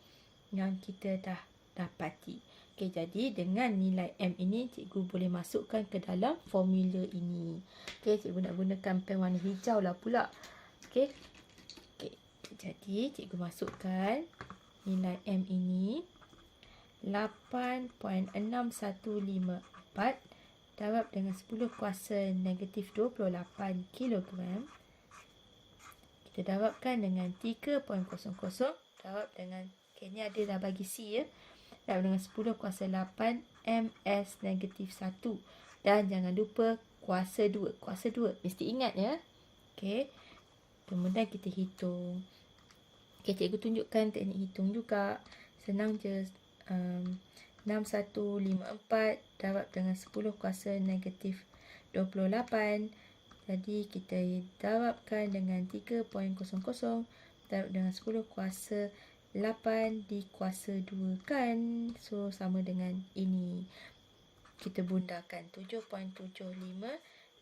yang kita dah dapati. Okey, jadi dengan nilai M ini, cikgu boleh masukkan ke dalam formula ini. Okey, cikgu nak gunakan pen warna hijau lah pula. Okey. Okey, jadi cikgu masukkan nilai M ini. 8.6154 darab dengan 10 kuasa negatif 28 kilogram. Kita darabkan dengan 3.00 darab dengan, okay, ni ada dah bagi C ya. Darab dengan 10 kuasa 8 ms negatif 1. Dan jangan lupa kuasa 2. Kuasa 2 mesti ingat ya. Okey. Kemudian kita hitung. Okey, cikgu tunjukkan teknik hitung juga. Senang je. 6154 darab dengan 10 kuasa negatif 28. Jadi kita darabkan dengan 3.00 darab dengan 10 kuasa 8 di kuasa 2 kan. So sama dengan ini. Kita bundakan 7.75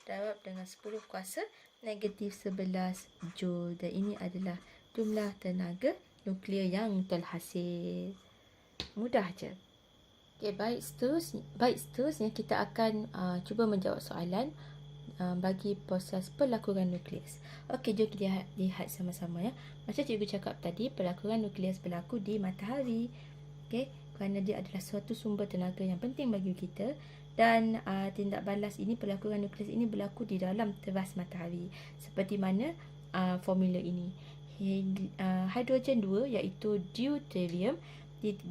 darab dengan 10 kuasa negatif 11 Joule. Dan ini adalah jumlah tenaga nuklear yang terhasil. Mudah je. Okay, baik seterusnya kita akan cuba menjawab soalan bagi proses pelakuran nukleus. Okey, jom kita lihat sama-sama ya. Macam cikgu cakap tadi, pelakuran nukleus berlaku di matahari. Okey, kerana dia adalah suatu sumber tenaga yang penting bagi kita. Dan tindak balas ini, pelakuran nukleus ini berlaku di dalam teras matahari. Seperti mana formula ini. Hidrogen 2 iaitu deuterium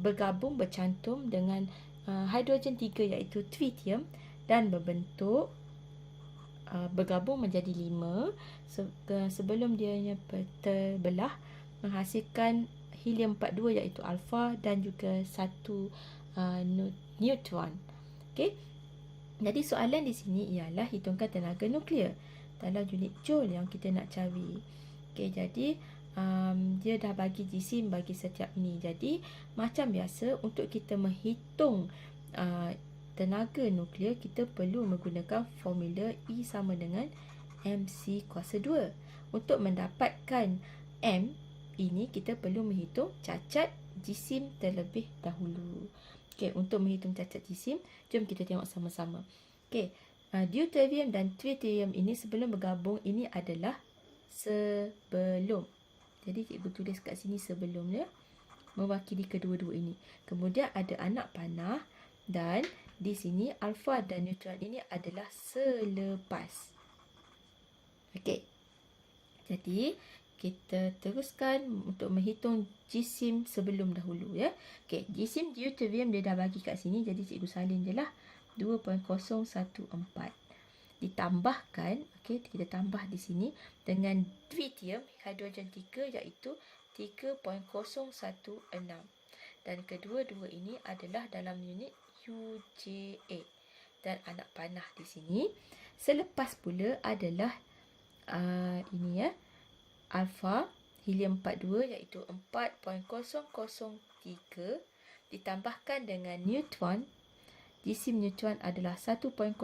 bergabung bercantum dengan hidrogen 3 iaitu tritium dan berbentuk bergabung menjadi 5 sebelum dia terbelah menghasilkan helium 42 iaitu alfa dan juga satu neutron. Okey. Jadi soalan di sini ialah hitungkan tenaga nuklear dalam unit joule yang kita nak cari. Okey, jadi dia dah bagi jisim bagi setiap ini. Jadi macam biasa, untuk kita menghitung tenaga nuklear, kita perlu menggunakan formula E sama dengan mc kuasa 2. Untuk mendapatkan M ini, kita perlu menghitung cacat jisim terlebih dahulu. Okey, untuk menghitung cacat jisim, jom kita tengok sama-sama. Okey, deuterium dan tritium ini sebelum bergabung, ini adalah sebelum. Jadi cikgu tulis kat sini sebelumnya, mewakili kedua-dua ini. Kemudian ada anak panah dan di sini alfa dan neutron ini adalah selepas. Okey. Jadi kita teruskan untuk menghitung jisim sebelum dahulu ya. Okey, jisim deuterium dia dah bagi kat sini, jadi cikgu salin je lah 2.014. Ditambahkan, okey, kita tambah di sini dengan tritium hidrogen 3 iaitu 3.016. Dan kedua-dua ini adalah dalam unit UJA. Dan anak panah di sini selepas pula adalah ini ya, alfa helium 42 iaitu 4.003 ditambahkan dengan neutron. Jisim neutron adalah 1.009.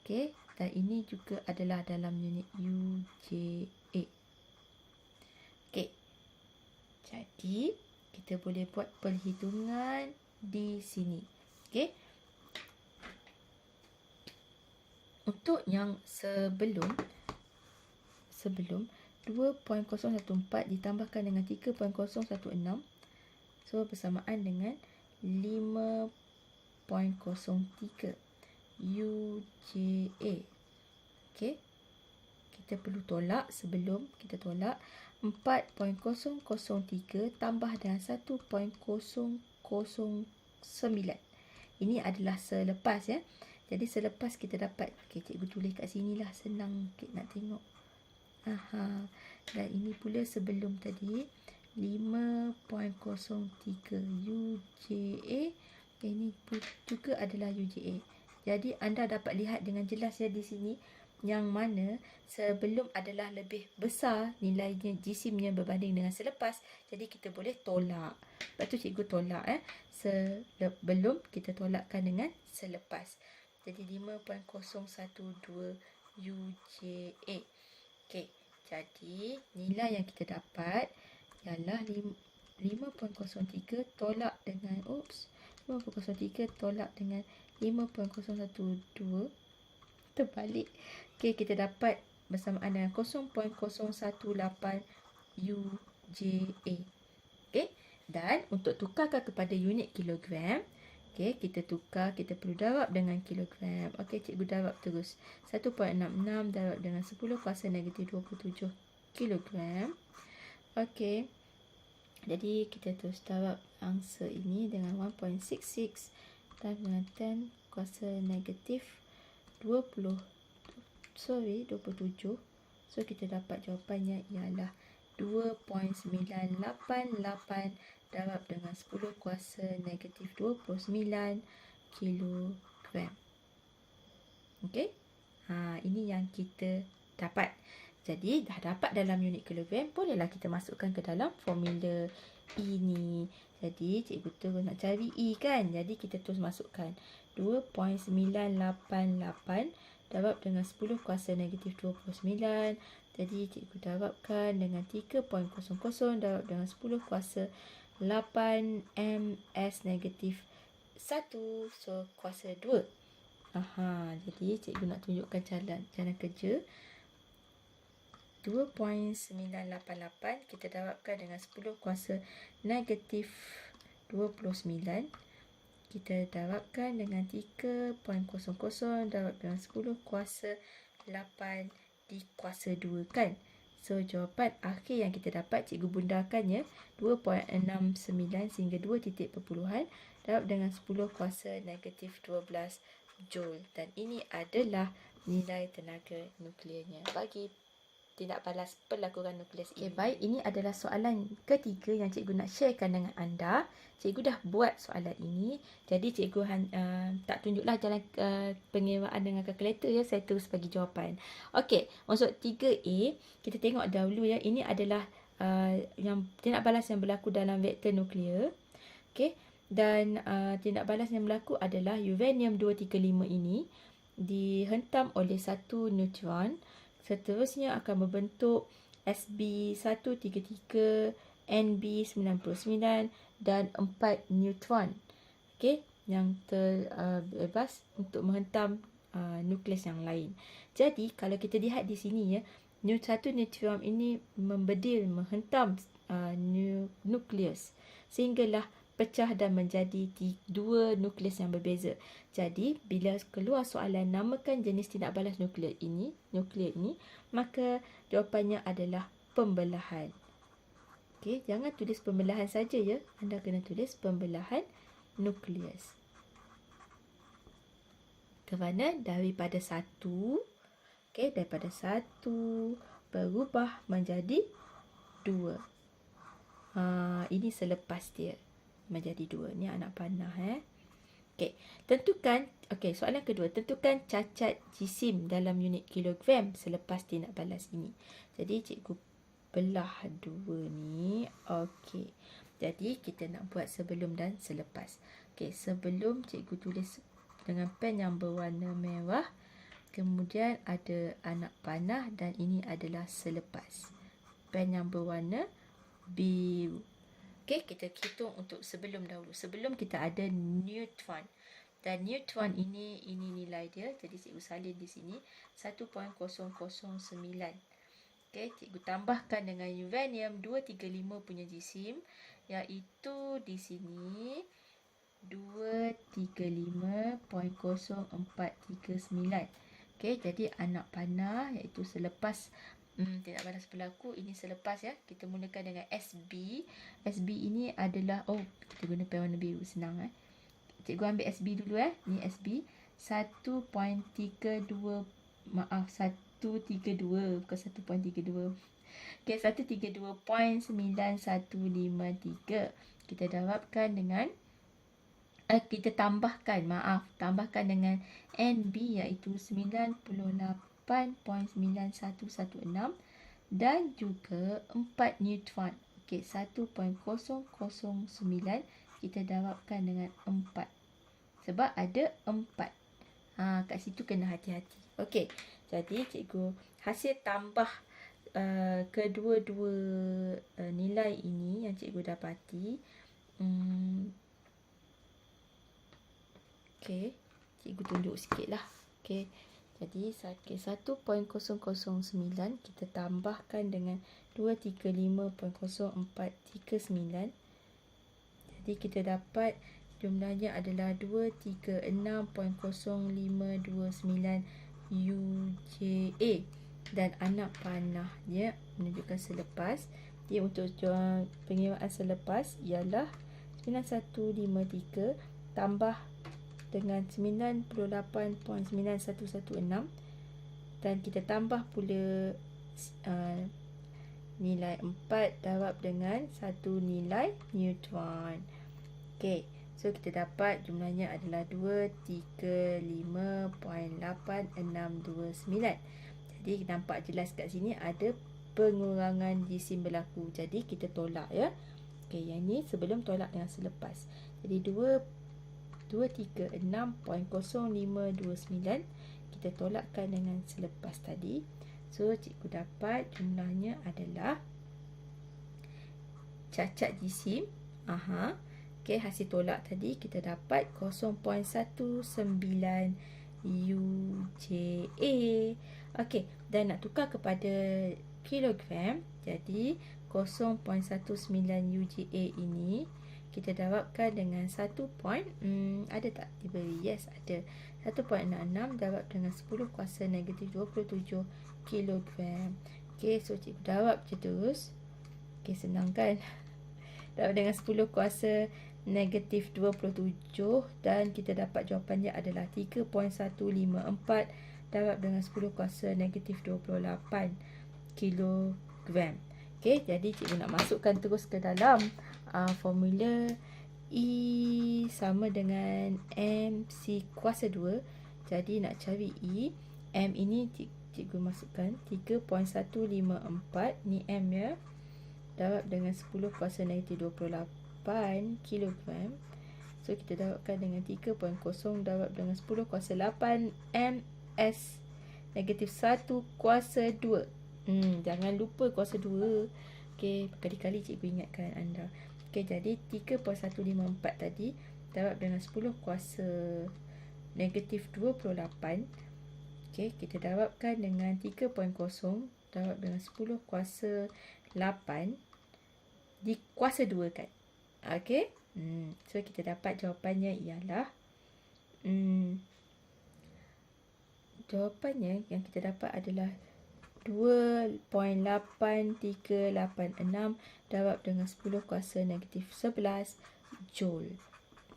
Okey, dan ini juga adalah dalam unit UJA. Okey. Jadi, kita boleh buat perhitungan di sini. Okey. untuk yang sebelum 2.014 ditambahkan dengan 3.016, so bersamaan dengan 5.03 UJA. Okey. Kita perlu tolak. Sebelum kita tolak, 4.003 tambah dengan 1.009. Ini adalah selepas ya. Jadi selepas kita dapat, okey, cikgu tulis kat sini lah, senang sikit nak tengok. Dan ini pula sebelum tadi 5.03 UJA. Ini juga adalah UJA. Jadi anda dapat lihat dengan jelas ya di sini yang mana sebelum adalah lebih besar nilainya jisimnya berbanding dengan selepas. Jadi kita boleh tolak. Lepas tu cikgu tolak sebelum kita tolakkan dengan selepas. Jadi 5.012 UJA. Okey. Jadi nilai yang kita dapat ialah 5.03 tolak dengan 5.03 tolak dengan 5.012 terbalik. Okey, kita dapat bersamaan dengan 0.018 UJA. Okey, dan untuk tukarkan kepada unit kilogram, okey, kita tukar, kita perlu darab dengan kilogram. Okey, cikgu darab terus. 1.66 darab dengan 10 kuasa negatif 27 kilogram. Okey, jadi kita terus darab angsa ini dengan 1.66 dan dengan 10 kuasa negatif 27. So kita dapat jawapannya ialah 2.988 darab dengan 10 kuasa negatif 29 kilogram. Okey. Ini yang kita dapat. Jadi dah dapat dalam unit kilogram, bolehlah kita masukkan ke dalam formula ini. Jadi cikgu terus nak cari E kan. Jadi kita terus masukkan 2.988 darab dengan 10 kuasa negatif 29. Jadi cikgu darabkan dengan 3.00 darab dengan 10 kuasa 8 ms negatif 1. So kuasa 2. Jadi cikgu nak tunjukkan jalan kerja. 2.988 kita darabkan dengan 10 kuasa negatif 29. Kita darabkan dengan 3.00 darab dengan 10 kuasa 8 di kuasa 2 kan. So jawapan akhir yang kita dapat, cikgu bundarkannya 2.69 sehingga 2 titik perpuluhan darab dengan 10 kuasa negatif 12 Joule. Dan ini adalah nilai tenaga nukliernya bagi tindak balas pelakuran nukleus ini. Baik, ini adalah soalan ketiga yang cikgu nak sharekan dengan anda. Cikgu dah buat soalan ini. Jadi cikgu tak tunjuklah jalan pengiraan dengan kalkulator ya. Saya terus bagi jawapan. Okey, untuk 3A, kita tengok dahulu ya. Ini adalah yang tindak balas yang berlaku dalam vektor nuklear. Okey, dan tindak balas yang berlaku adalah uranium 235 ini dihentam oleh satu neutron. Seterusnya akan membentuk Sb133, Nb99 dan 4 neutron. Okey, yang terbebas untuk menghentam nukleus yang lain. Jadi kalau kita lihat di sini ya, satu neutron ini membedil menghentam nukleus sehinggalah pecah dan menjadi dua nukleus yang berbeza. Jadi, bila keluar soalan namakan jenis tindak balas nuklear ini, maka jawapannya adalah pembelahan. Okey, jangan tulis pembelahan saja ya. Anda kena tulis pembelahan nukleus. Kerana daripada satu berubah menjadi 2. Ini selepas dia menjadi 2. Ni anak panah Okey, soalan kedua, tentukan cacat jisim dalam unit kilogram selepas tindak balas ini. Jadi cikgu belah 2 ni. Okey. Jadi kita nak buat sebelum dan selepas. Okey, sebelum cikgu tulis dengan pen yang berwarna merah. Kemudian ada anak panah dan ini adalah selepas. Pen yang berwarna biru. Okey, kita hitung untuk sebelum dahulu. Sebelum kita ada neutron. Dan neutron ini nilai dia. Jadi cikgu salin di sini 1.009. Okey, cikgu tambahkan dengan uranium 235 punya jisim, iaitu di sini 235.0439. Okey, jadi anak panah iaitu selepas tindak balas berlaku, ini selepas kita mulakan dengan SB. SB ini adalah, kita guna pen warna biru, senang Cikgu ambil SB dulu ni SB 1.32, maaf 132 bukan 1.32. Okey, 132.9153. Kita jawabkan dengan kita tambahkan dengan NB iaitu 98.9116 dan juga 4 neutron. Okey, 1.009 kita jawabkan dengan 4. Sebab ada 4. Kat situ kena hati-hati. Okey, jadi cikgu hasil tambah kedua-dua nilai ini yang cikgu dapati. Okey, cikgu tunjuk sikit lah. Okey, jadi 1.009 kita tambahkan dengan 235.0439. Jadi kita dapat jumlahnya adalah 236.0529 UJA. Dan anak panahnya menunjukkan selepas. Dia untuk pengiraan selepas ialah 9153 tambah dengan 98.9116 dan kita tambah pula nilai 4 jawab dengan satu nilai neutron. Okey, so kita dapat jumlahnya adalah 235.8629. Jadi nampak jelas kat sini ada pengurangan jisim berlaku. Jadi kita tolak Okey, yang ni sebelum tolak dengan selepas. Jadi 236.0529 kita tolakkan dengan selepas tadi. So cikgu dapat jumlahnya adalah cacat jisim. Okey, hasil tolak tadi kita dapat 0.19 UJA. Okey, dan nak tukar kepada kilogram, jadi 0.19 UJA ini kita jawabkan dengan 1. Ada tak diberi? Yes, ada. 1.66 jawab dengan 10 kuasa negatif 27 kilogram. Okey, so cikgu jawab je terus. Okey, senang kan? Jawab dengan 10 kuasa negatif 27 dan kita dapat jawapannya adalah 3.154 jawab dengan 10 kuasa negatif 28 kilogram. Okey, jadi cikgu nak masukkan terus ke dalam formula E sama dengan MC kuasa 2. Jadi nak cari E, M ini cikgu masukkan 3.154, ni M jawab dengan 10 kuasa negatif 28 kilogram. So kita jawabkan dengan 3.0 jawab dengan 10 kuasa 8 MS negatif 1 kuasa 2. Jangan lupa kuasa 2. Okey, kali-kali cikgu ingatkan anda. Okey, jadi 3.154 tadi jawab dengan 10 kuasa negatif 28. Okey, kita jawabkan dengan 3.0 jawab dengan 10 kuasa 8 di kuasa 2 kan. Okey. So kita dapat jawapannya ialah jawapannya yang kita dapat adalah 2.8386 jawab dengan 10 kuasa negatif 11 Joule.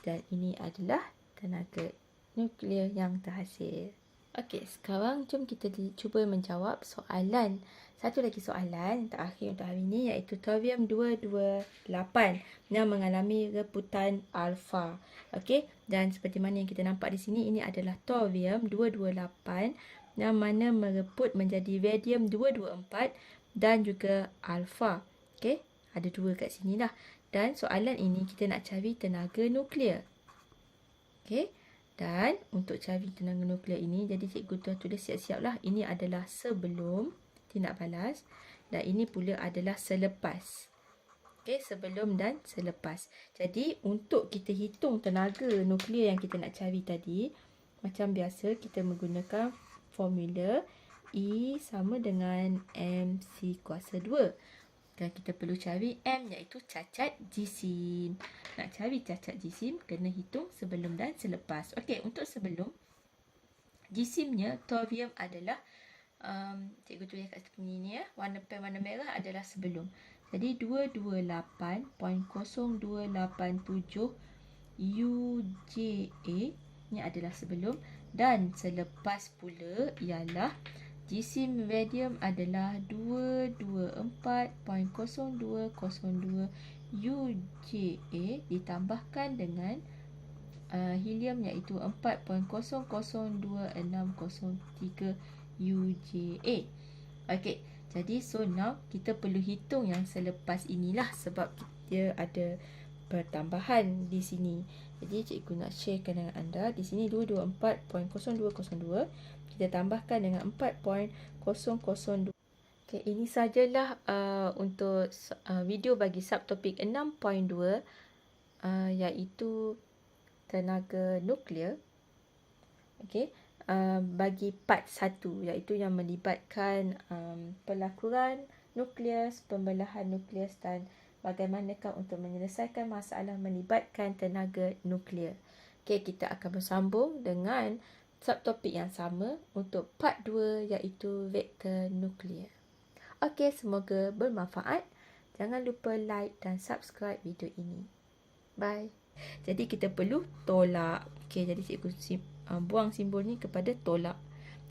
Dan ini adalah tenaga nuklear yang terhasil. Okey, sekarang jom kita cuba menjawab soalan. Satu lagi soalan terakhir untuk hari ini iaitu thorium 228 yang mengalami reputan alfa. Okey, dan seperti mana yang kita nampak di sini, ini adalah thorium 228 yang mana mereput menjadi radium 224 dan juga alfa. Okey, ada dua kat sini lah. Dan soalan ini kita nak cari tenaga nuklear. Okey. Dan untuk cari tenaga nuklear ini, jadi cikgu tulis siap-siap lah. Ini adalah sebelum tindak balas dan ini pula adalah selepas. Okey, sebelum dan selepas. Jadi, untuk kita hitung tenaga nuklear yang kita nak cari tadi, macam biasa kita menggunakan formula E sama dengan MC kuasa 2. Dan kita perlu cari M iaitu cacat jisim. Nak cari cacat jisim, kena hitung sebelum dan selepas. Okey, untuk sebelum, jisimnya thorium adalah, cikgu tulis kat sini ni ya, warna pen warna merah adalah sebelum. Jadi 228.0287 UJA ni adalah sebelum, dan selepas pula ialah jisim radium adalah 224.0202 UJA ditambahkan dengan helium iaitu 4.002603 UJA. Okey, jadi so now kita perlu hitung yang selepas inilah sebab dia ada pertambahan di sini. Jadi cikgu nak sharekan dengan anda. Di sini 224.0202 kita tambahkan dengan 4.002. Okey, ini sajalah untuk video bagi subtopik 6.2 iaitu tenaga nuklear. Okey, bagi part 1 iaitu yang melibatkan pelakuran nukleus, pembelahan nukleus dan bagaimanakah untuk menyelesaikan masalah melibatkan tenaga nuklear. Okey, kita akan bersambung dengan subtopik yang sama untuk part 2 iaitu reaktor nuklear. Okey, semoga bermanfaat. Jangan lupa like dan subscribe video ini. Bye. Jadi kita perlu tolak. Okey, jadi cikgu buang simbol ni kepada tolak.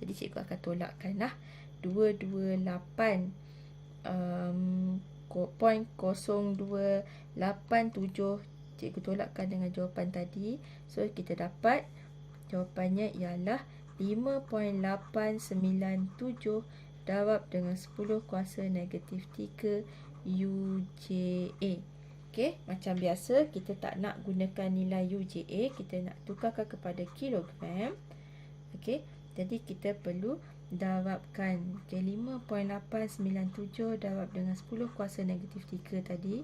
Jadi cikgu akan tolakkan lah 228 0.0287 cikgu tolakkan dengan jawapan tadi. So kita dapat jawapannya ialah 5.897 darab dengan 10 kuasa negatif 3 UJA. Okey, macam biasa kita tak nak gunakan nilai UJA, kita nak tukarkan kepada kilogram. Okey, jadi kita perlu darabkan 5.897 darab dengan 10 kuasa negatif 3 tadi.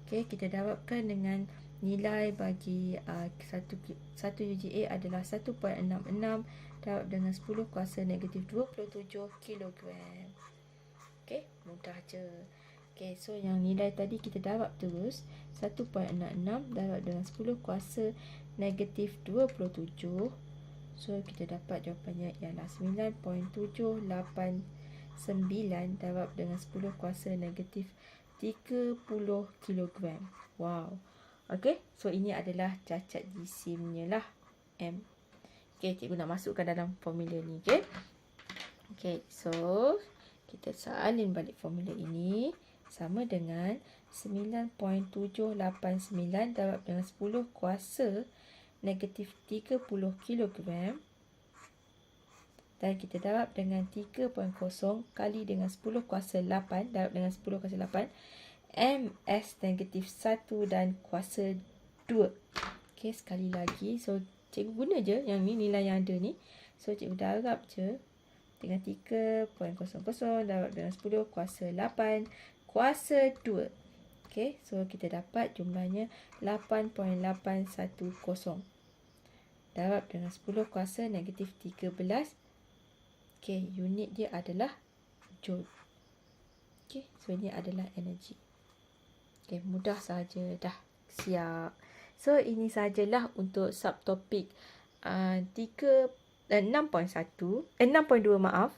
Okey, kita darabkan dengan nilai bagi 1 UJA adalah 1.66 darab dengan 10 kuasa negatif 27 kilogram. Okey, mudah je. Okey, so yang nilai tadi kita darab terus. 1.66 darab dengan 10 kuasa negatif 27. So kita dapat jawapannya ialah 9.789 darab dengan 10 kuasa negatif 30 kilogram. Wow. Okey, so ini adalah cacat jisimnya lah, M. Okey, cikgu nak masukkan dalam formula ni. Okey. Okey, so kita salin balik formula ini sama dengan 9.789 darab dengan 10 kuasa negatif 30 kilogram. Dan kita darab dengan 3.0 kali dengan 10 kuasa 8 darab dengan 10 kuasa 8 MS negatif 1 dan kuasa 2. Okey, sekali lagi. So cikgu guna je yang ni, nilai yang ada ni. So cikgu darab je dengan 3.00 darab dengan 10 kuasa 8 kuasa 2. Okey, so kita dapat jumlahnya 8.810 darab dengan 10 kuasa negatif 13. Okey, unit dia adalah joule. Okey, so ini adalah energi. Okey, mudah saja dah. Siap. So ini sajalah untuk subtopik 6.2 maaf.